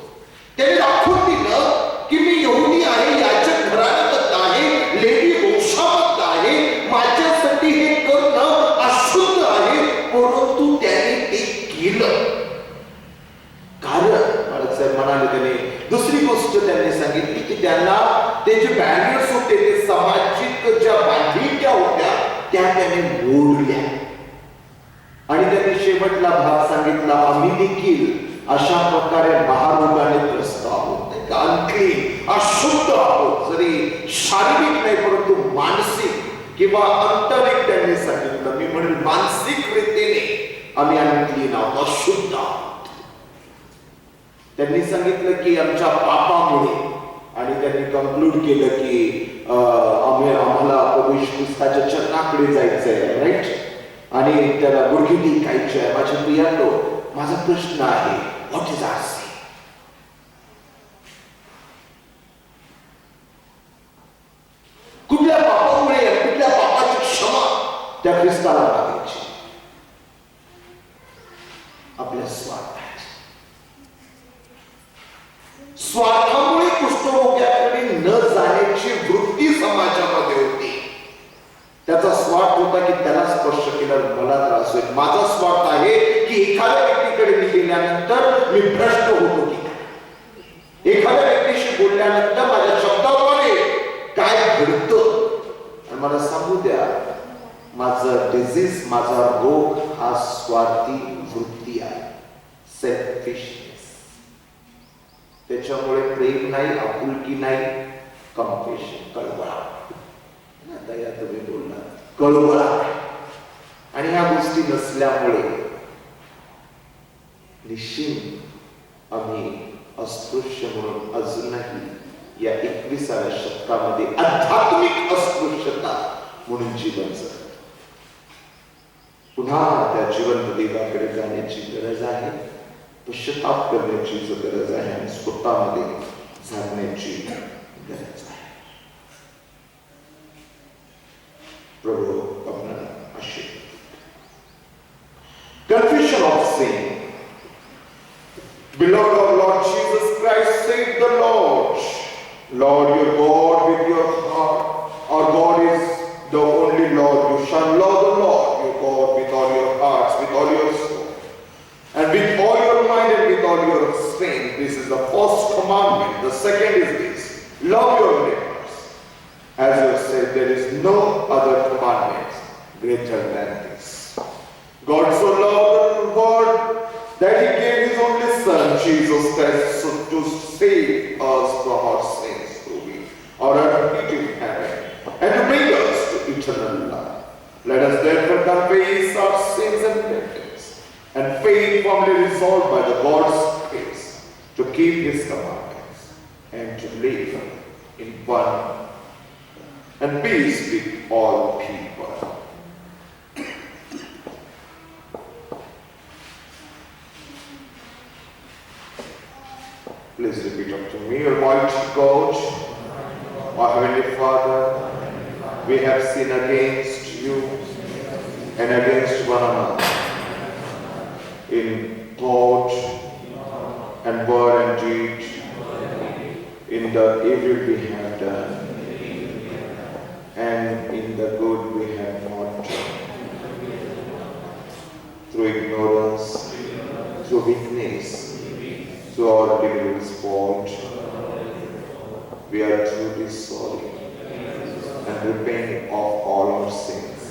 Speaker 1: त्याने दाखवून दिलं की मी यहुदी आहे, याच्या घराण्यात आहे, लेवी वंशाबद्ध आहे, माझ्या ते जे बॅरियर्स होते, ते सामाजिक ज्या बांधिलक्या होत्या त्या त्याने मोडल्या. आणि त्यांनी शेवटला भाग सांगितला, आम्ही देखील अशा प्रकारे महारोगाने त्रस्त आहोत, अनक्लीन, अशुद्ध आहोत. जरी शारीरिक नाही परंतु मानसिक किंवा आंतरिक त्यांनी सांगितलं. मी म्हणेल मानसिक रीतीने आम्ही अनक्लीन आहोत, अशुद्ध आहोत. त्यांनी सांगितलं की आमच्या पापामुळे, आणि त्यांनी कंक्लूड केलं की आम्हाला प्रभू येशू ख्रिस्ताच्या चरणाकडे जायचंय, राईट, आणि त्याला गुडघे टेकायचे आहे. माझ्या प्रियांनो, माझा प्रश्न आहे, व्हॉट इज आवर सिन? कुठल्या पापामुळे, कुठल्या पापाची क्षमा त्या ख्रिस्ताला मागायची? आपल्या स्वार्थामुळे कुष्ठरोग्याकडे न जाण्याची वृत्ती समाजामध्ये होती. त्याचा स्वार्थ होता की त्याला स्पर्श केल्यावर मला त्रास होईल. माझा स्वार्थ आहे की एखाद्या व्यक्तीकडे मी गेल्यानंतर मी भ्रष्ट होतो की नाही, एखाद्या व्यक्तीशी बोलल्यानंतर माझ्या शब्दाद्वारे काय घडतं. आणि मला सांगू द्या, माझं डिझीज, माझा रोग हा स्वार्थी वृत्ती आहे, सेल्फिशनेस. त्याच्यामुळे प्रेम नाही, आपुलकी नाही, कम्पॅशन, कळवळा. दया तुम्ही बोलला, कळवळा. आणि ह्या गोष्टी नसल्यामुळे निश्चित आम्ही अस्पृश्य म्हणून अजूनही या 21व्या शतकामध्ये आध्यात्मिक अस्पृश्यता म्हणून जीवन जगतो. पुन्हा त्या जिवंत देवाकडे जाण्याची गरज आहे, पश्चाताप करण्याची गरज आहे, आणि स्वतःमध्ये झाकण्याची गरज आहे. प्रभू आपल्याला आशीर्वाद. Confession of sin. Beloved of Lord Jesus Christ, save the Lord. Lord, your God with your heart. Our God is the only Lord. You shall love the Lord, your God, with all your hearts, with all your soul, and with all your mind and with all your strength. This is the first commandment. The second is this: love your neighbors as yourself. There is no other commandment greater than this. God so loved the world that he gave his only Son, Jesus Christ, to save us from our sins through him, our admitted in heaven, and to bring us to eternal life. Let us therefore confess our sins and repentance, and faithfully resolve by the God's grace to keep his commandments and to live in one and peace with all people. Please repeat after me. Almighty God, our Heavenly Father, we have sinned against you and against one another in thought and word and deed, in the evil we have done and in the good we have not done. Through ignorance, through weakness, through our deliberate fault, we are truly sorry and repent of all our sins.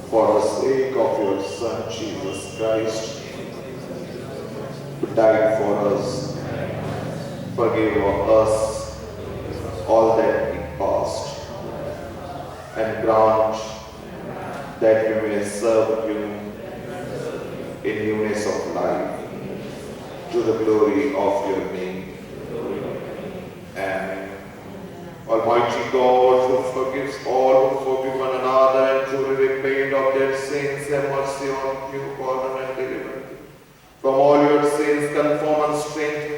Speaker 1: For the sake of your Son, Jesus Christ, who died for us, forgive us all that we past, and grant that we may serve you in newness of life, to the glory of your name. Amen. Almighty God, who forgives all who forgive one another and truly repent of their sins, have mercy on you, pardon and deliver you from all your sins, confirm and strengthen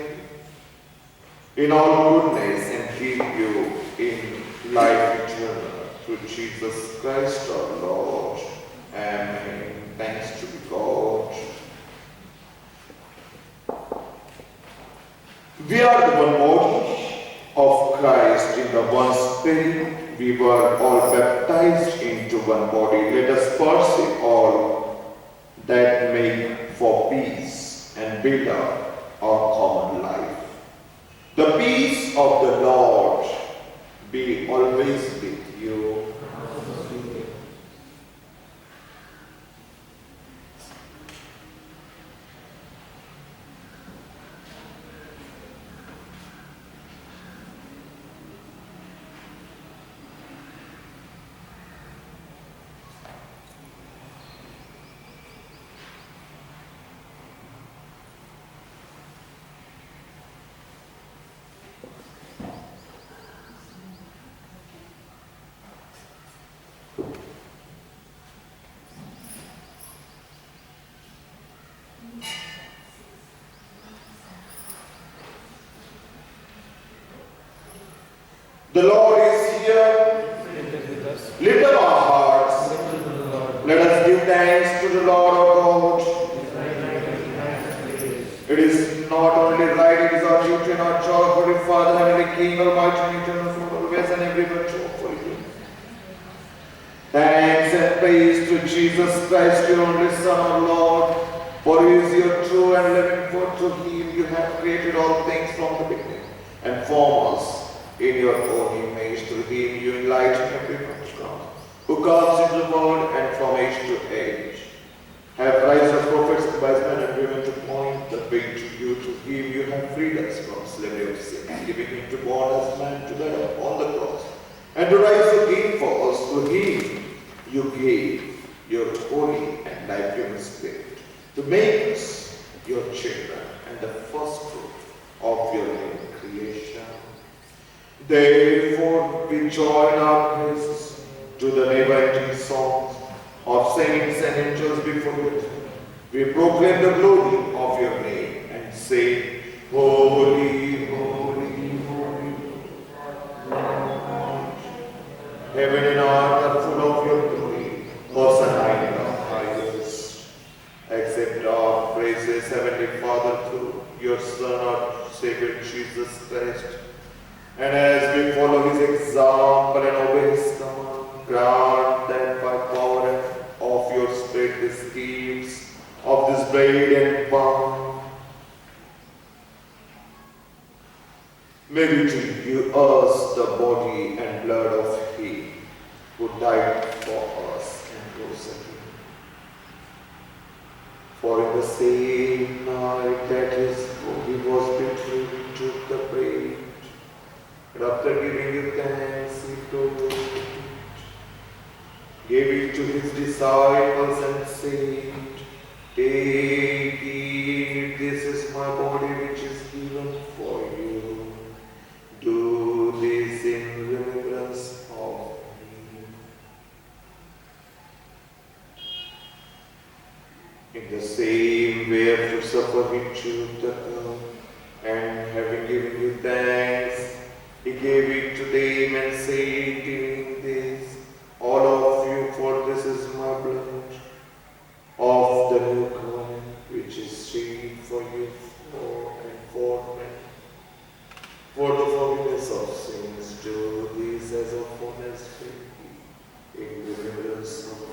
Speaker 1: you in all goodness, and keep you in life eternal, through Jesus Christ our Lord. Amen. Thanks to God. We are the one body of Christ in the one Spirit. We were all baptized into one body. Let us pursue all that make for peace and build up our common life. The peace of the Lord be always with you. The Lord is here. Lift up our hearts. Let us give thanks to the Lord our God. It is not only right, it is our duty and our joy, Holy Father, Heavenly King, Almighty and eternal, for always and everywhere to offer you thanks and praise to Jesus Christ, your only Son, our Lord, for he is your true and living God. To him you have created all things from the beginning, and form us in your own image. Through him you enlighten everyone to God, who comes into the world and from age to age have raised the prophets and wise men and women to point the way to you. To him you have freed us from slavery of sin, giving him to born as man to die upon the cross, and to rise again for us. To him you gave your holy and life-giving Spirit to make us your children and the first fruit of your living creation. Therefore we join our praises to the never-ending songs of saints and angels before you. We proclaim the glory of your name and say, Holy, holy, holy, Lord. Heaven and earth are full of your glory. Hosanna in the highest. Accept our praises, Heavenly Father, through your Son, our Savior Jesus Christ. And as we follow his example and obey his command, grant that by power of your Spirit these gifts of this bread and wine may be to you us the body and blood of him who died for us and rose again. For in the same night that he was betrayed, he took the bread, and after giving you thanks, he broke it, gave it to his disciples and said, Take, eat, this is my body which is given for you. Do this in remembrance of me. In the same way after supper he took the cup, and having given you thanks, he gave it to them and said, Drink this, all of you, for this is my blood of the new covenant, which is shed for you for men. For the forgiveness of sins, do this as often as you in remembrance of me.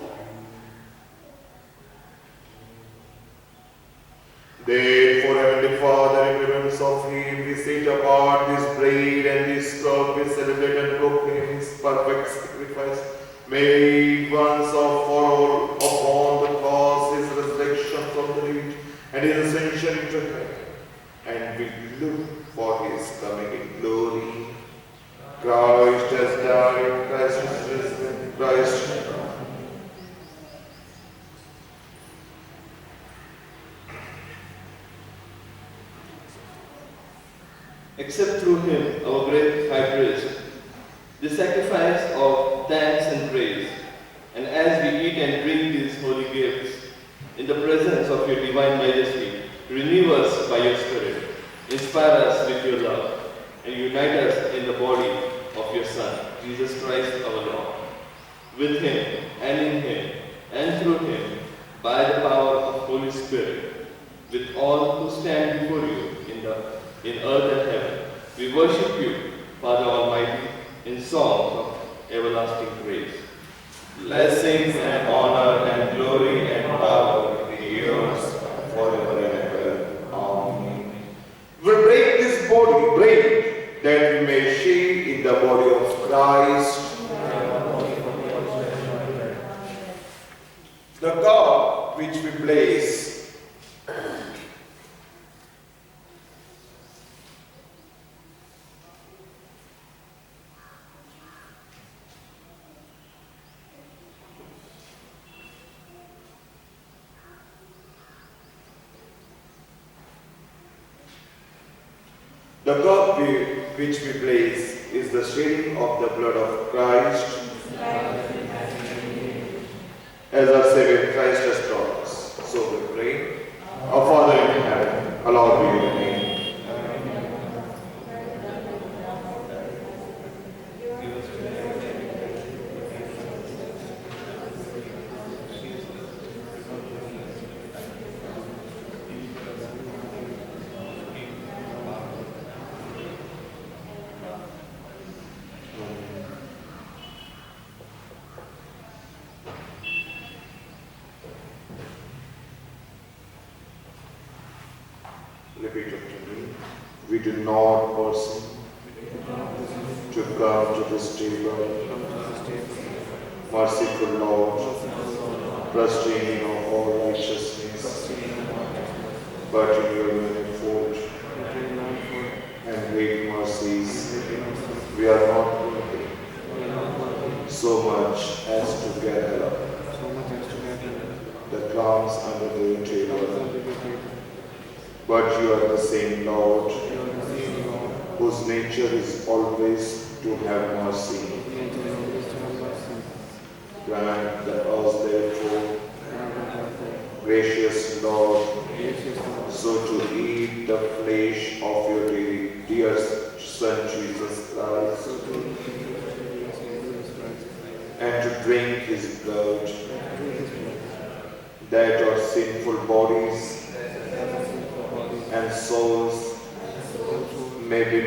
Speaker 1: Therefore, Heavenly Father, in remembrance of him, we set apart this bread and this cup, we celebrate and proclaim his perfect sacrifice, made once and for all upon the cross, his resurrection from the dead, and his ascension into heaven. And we look for his coming in glory. Christ has died, Christ is risen, Christ has died.
Speaker 4: Accept through him, our great high priest, the sacrifice of thanks and praise. And as we eat and drink these holy gifts, in the presence of your divine majesty, renew us by your Spirit, inspire us with your love, and unite us in the body of your Son, Jesus Christ our Lord. With him, and in him, and through him, by the power of Holy Spirit, with all who stand before you in earth and heaven, we worship you, Father Almighty, in songs of everlasting praise.
Speaker 1: Blessings and honor and glory and power be yours forever and ever. Amen. We break this bread that we may share in the body of Christ. The cup which we place is the shedding of the blood of Christ, as our Savior Christ has taught us. So we pray. Our Father in heaven, hallowed be your name. Repeat after me. We do not person to come to this table. Merciful Lord, trusting in all righteousness, but in your manifold and great mercies, we are not worthy so much as to gather the crumbs under the table. But you are the same Lord, whose nature is always to have mercy. Grant that us therefore, gracious Lord, so to eat the flesh of your dear Son Jesus Christ, and to drink his blood, that our sinful bodies and souls may be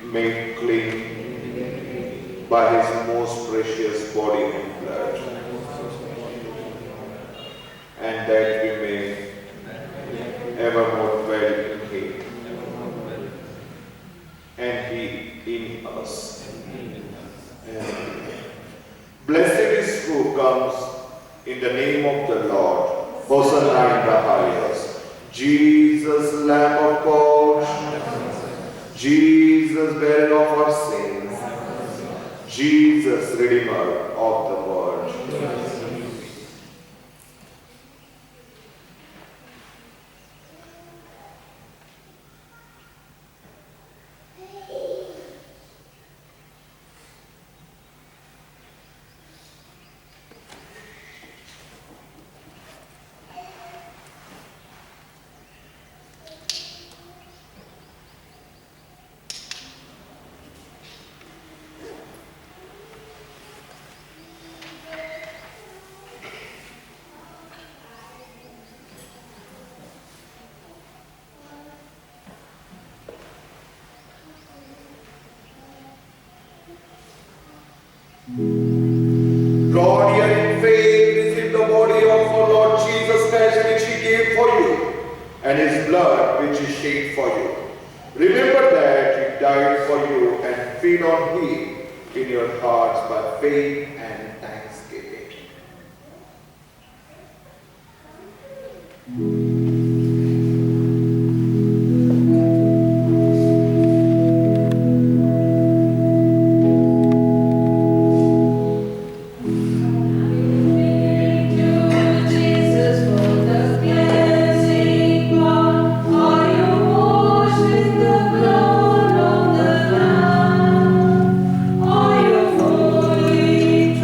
Speaker 1: made clean by his most precious body and blood, and that we may evermore dwell in him, and he in us. Amen. Blessed is who comes in the name of the Lord. Hosanna in the highest. Jesus, Lamb of God, Jesus, bearer of our sins, Jesus, Redeemer of the world. Lord, here in faith, receive the body of our Lord Jesus Christ, which he gave for you, and his blood, which he shed for you. Remember that he died for you, and feed on him in your hearts by faith and thanksgiving.
Speaker 7: Are you fully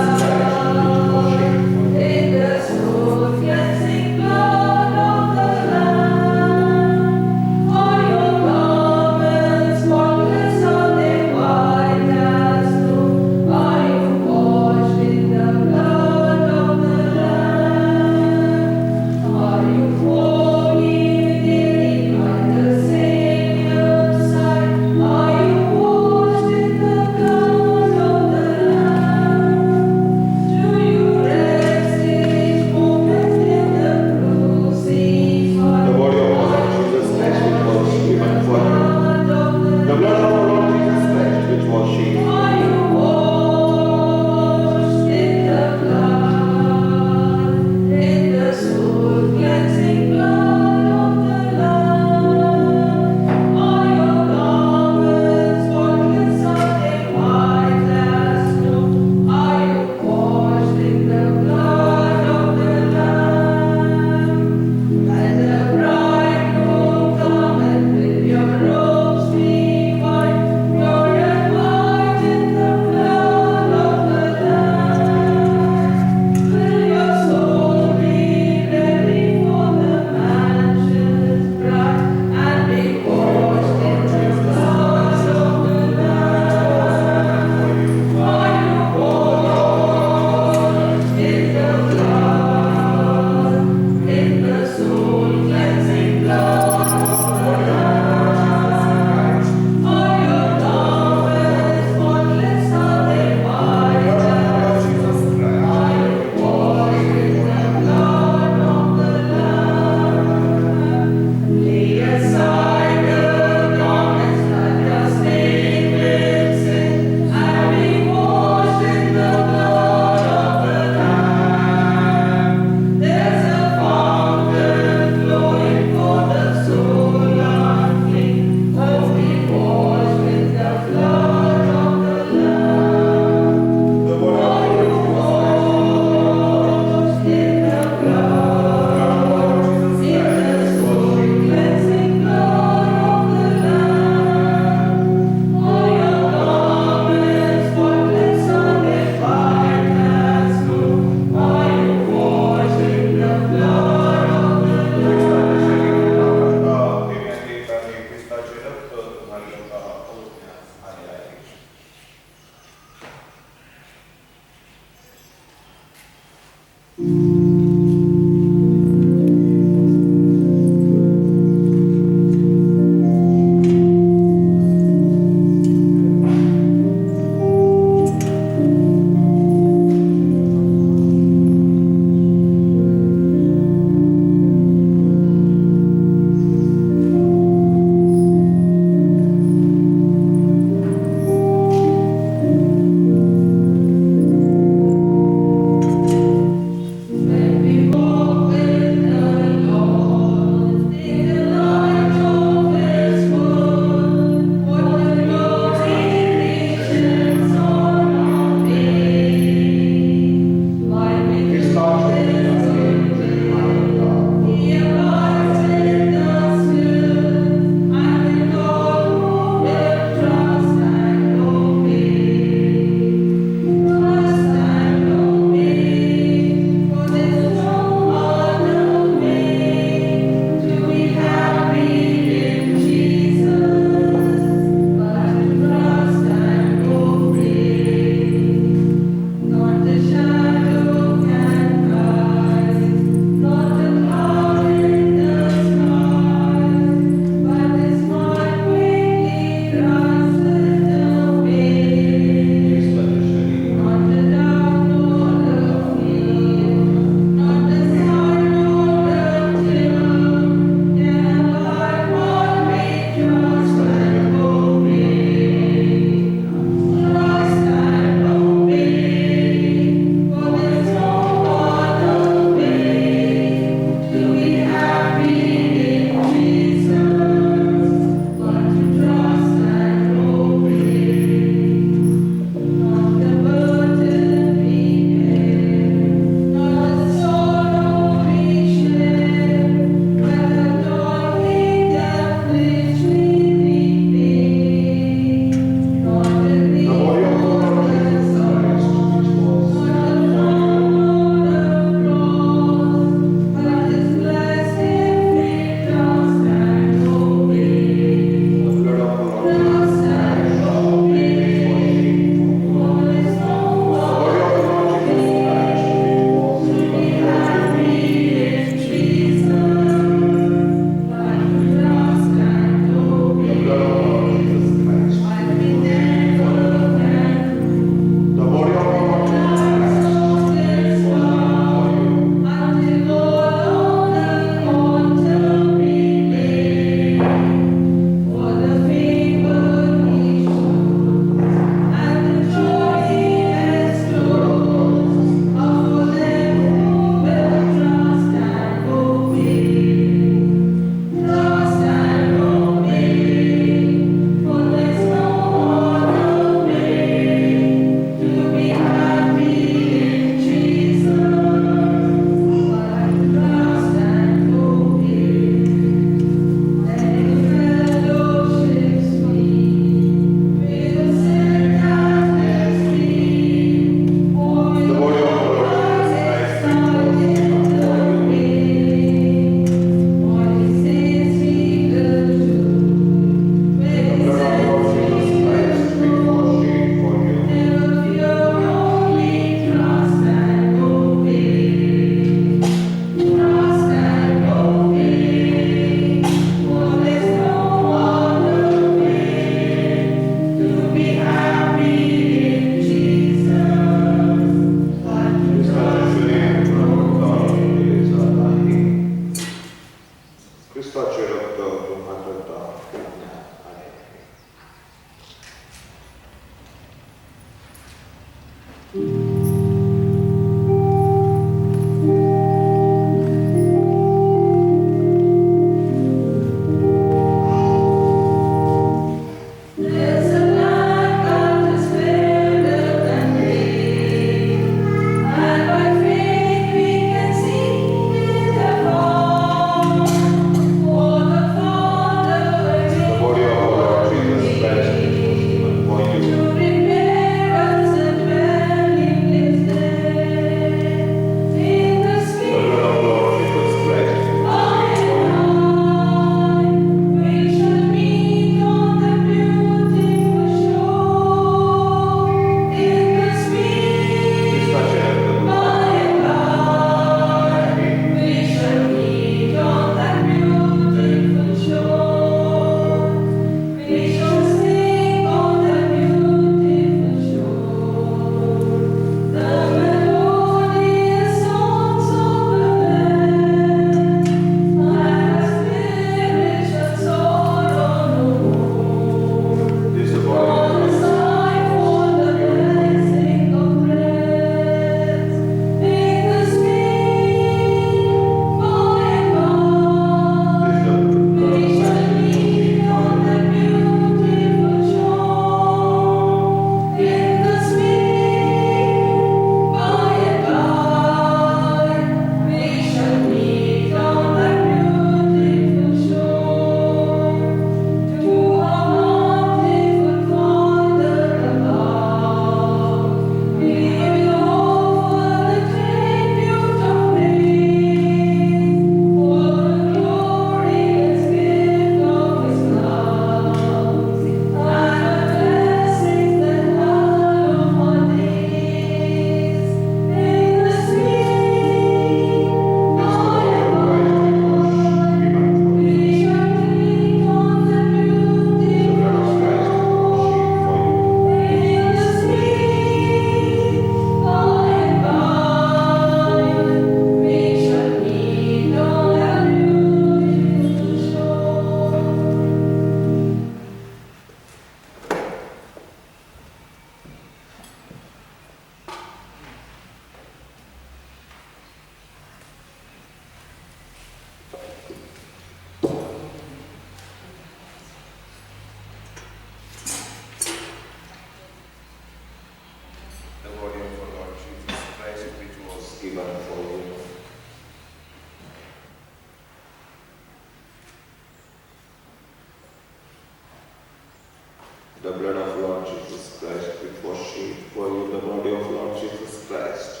Speaker 1: the blood of Lord Jesus Christ, which was shed for you, the body of Lord Jesus Christ,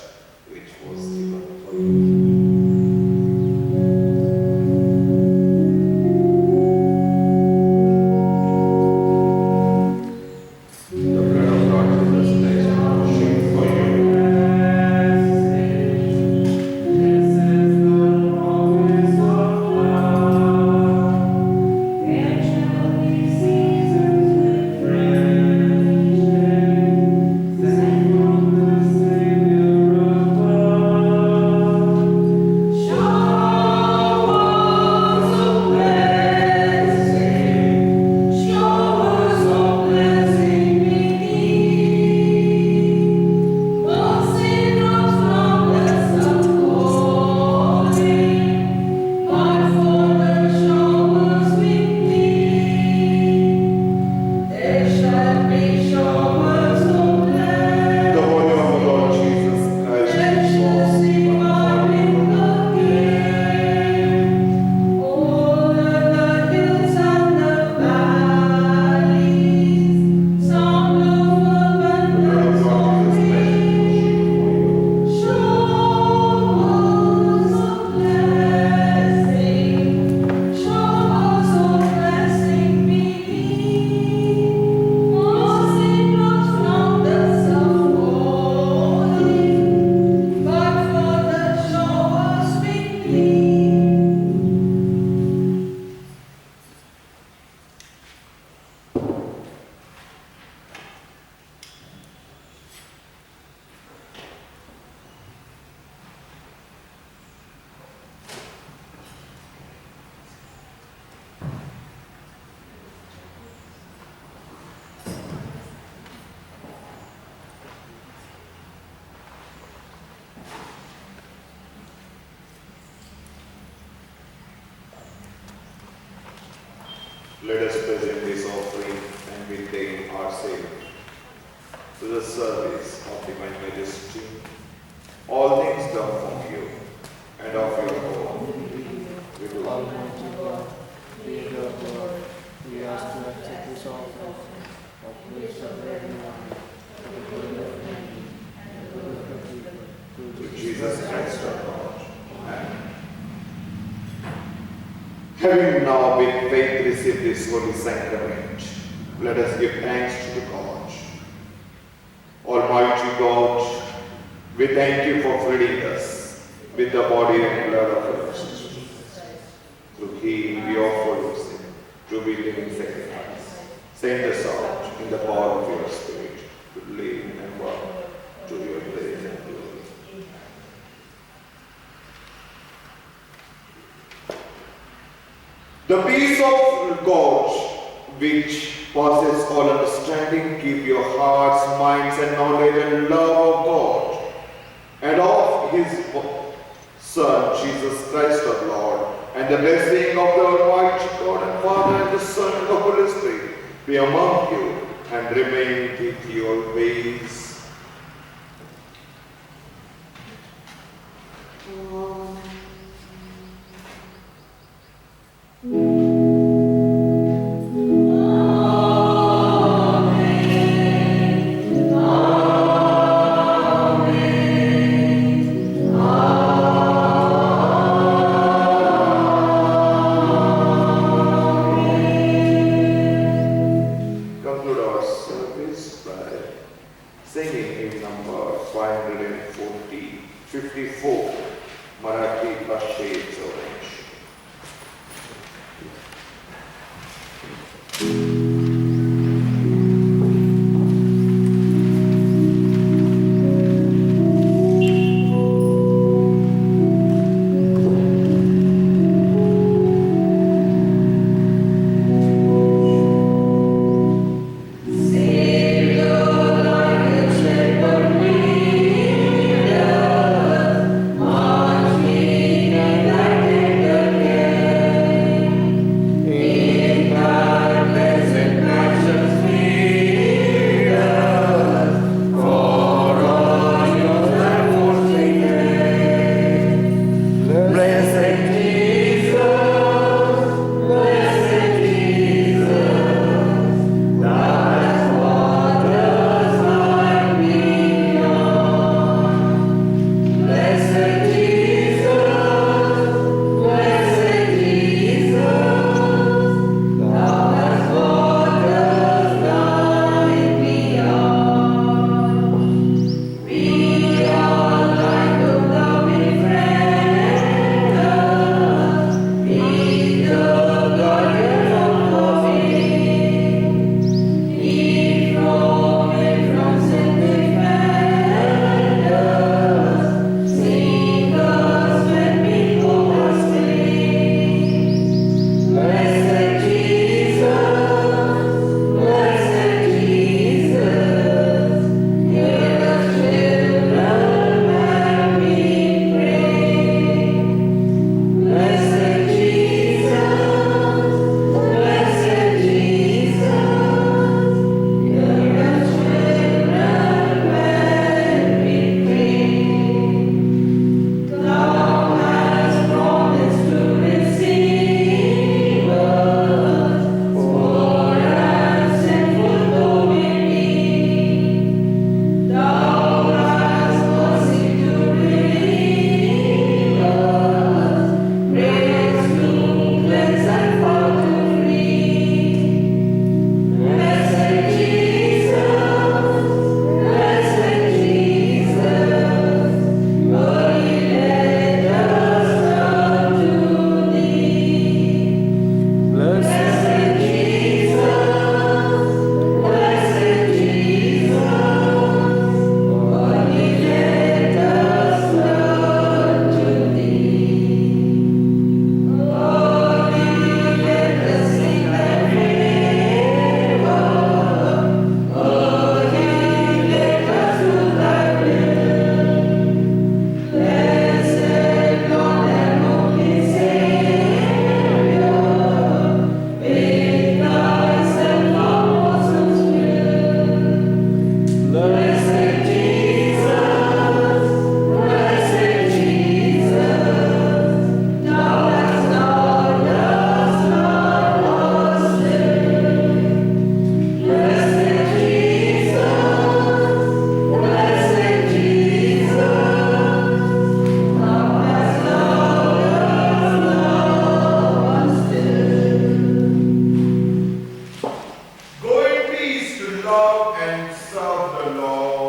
Speaker 1: which was given for you. Let us present this offering and with them our Savior to the service of divine majesty. All things done from you and of your own. We do.
Speaker 5: Almighty God, Creator of the world, we ask to accept this offering of which the bread and wine, for the good of many and the good of the people,
Speaker 1: Through Jesus Christ our Lord. Amen. Having now with faith received this holy sacrament, let us give thanks to God. Almighty God, we thank you for feeding us with the body and blood of our Lord Jesus Christ. Through him we offer you to be living sacrifice. Send us out in the power of your Spirit to live and work to your praise and glory. The peace of God, which passes all understanding, keep your hearts, minds, and knowledge and love of God and of His Son, Jesus Christ our Lord, and the blessing of the Almighty God and Father and the Son and the Holy Spirit be among you and remain with you always. Conclude our service by singing hymn number 54, Marathi Shades of Orange.
Speaker 8: Savior, like a shepherd leader,
Speaker 6: love and serve the Lord.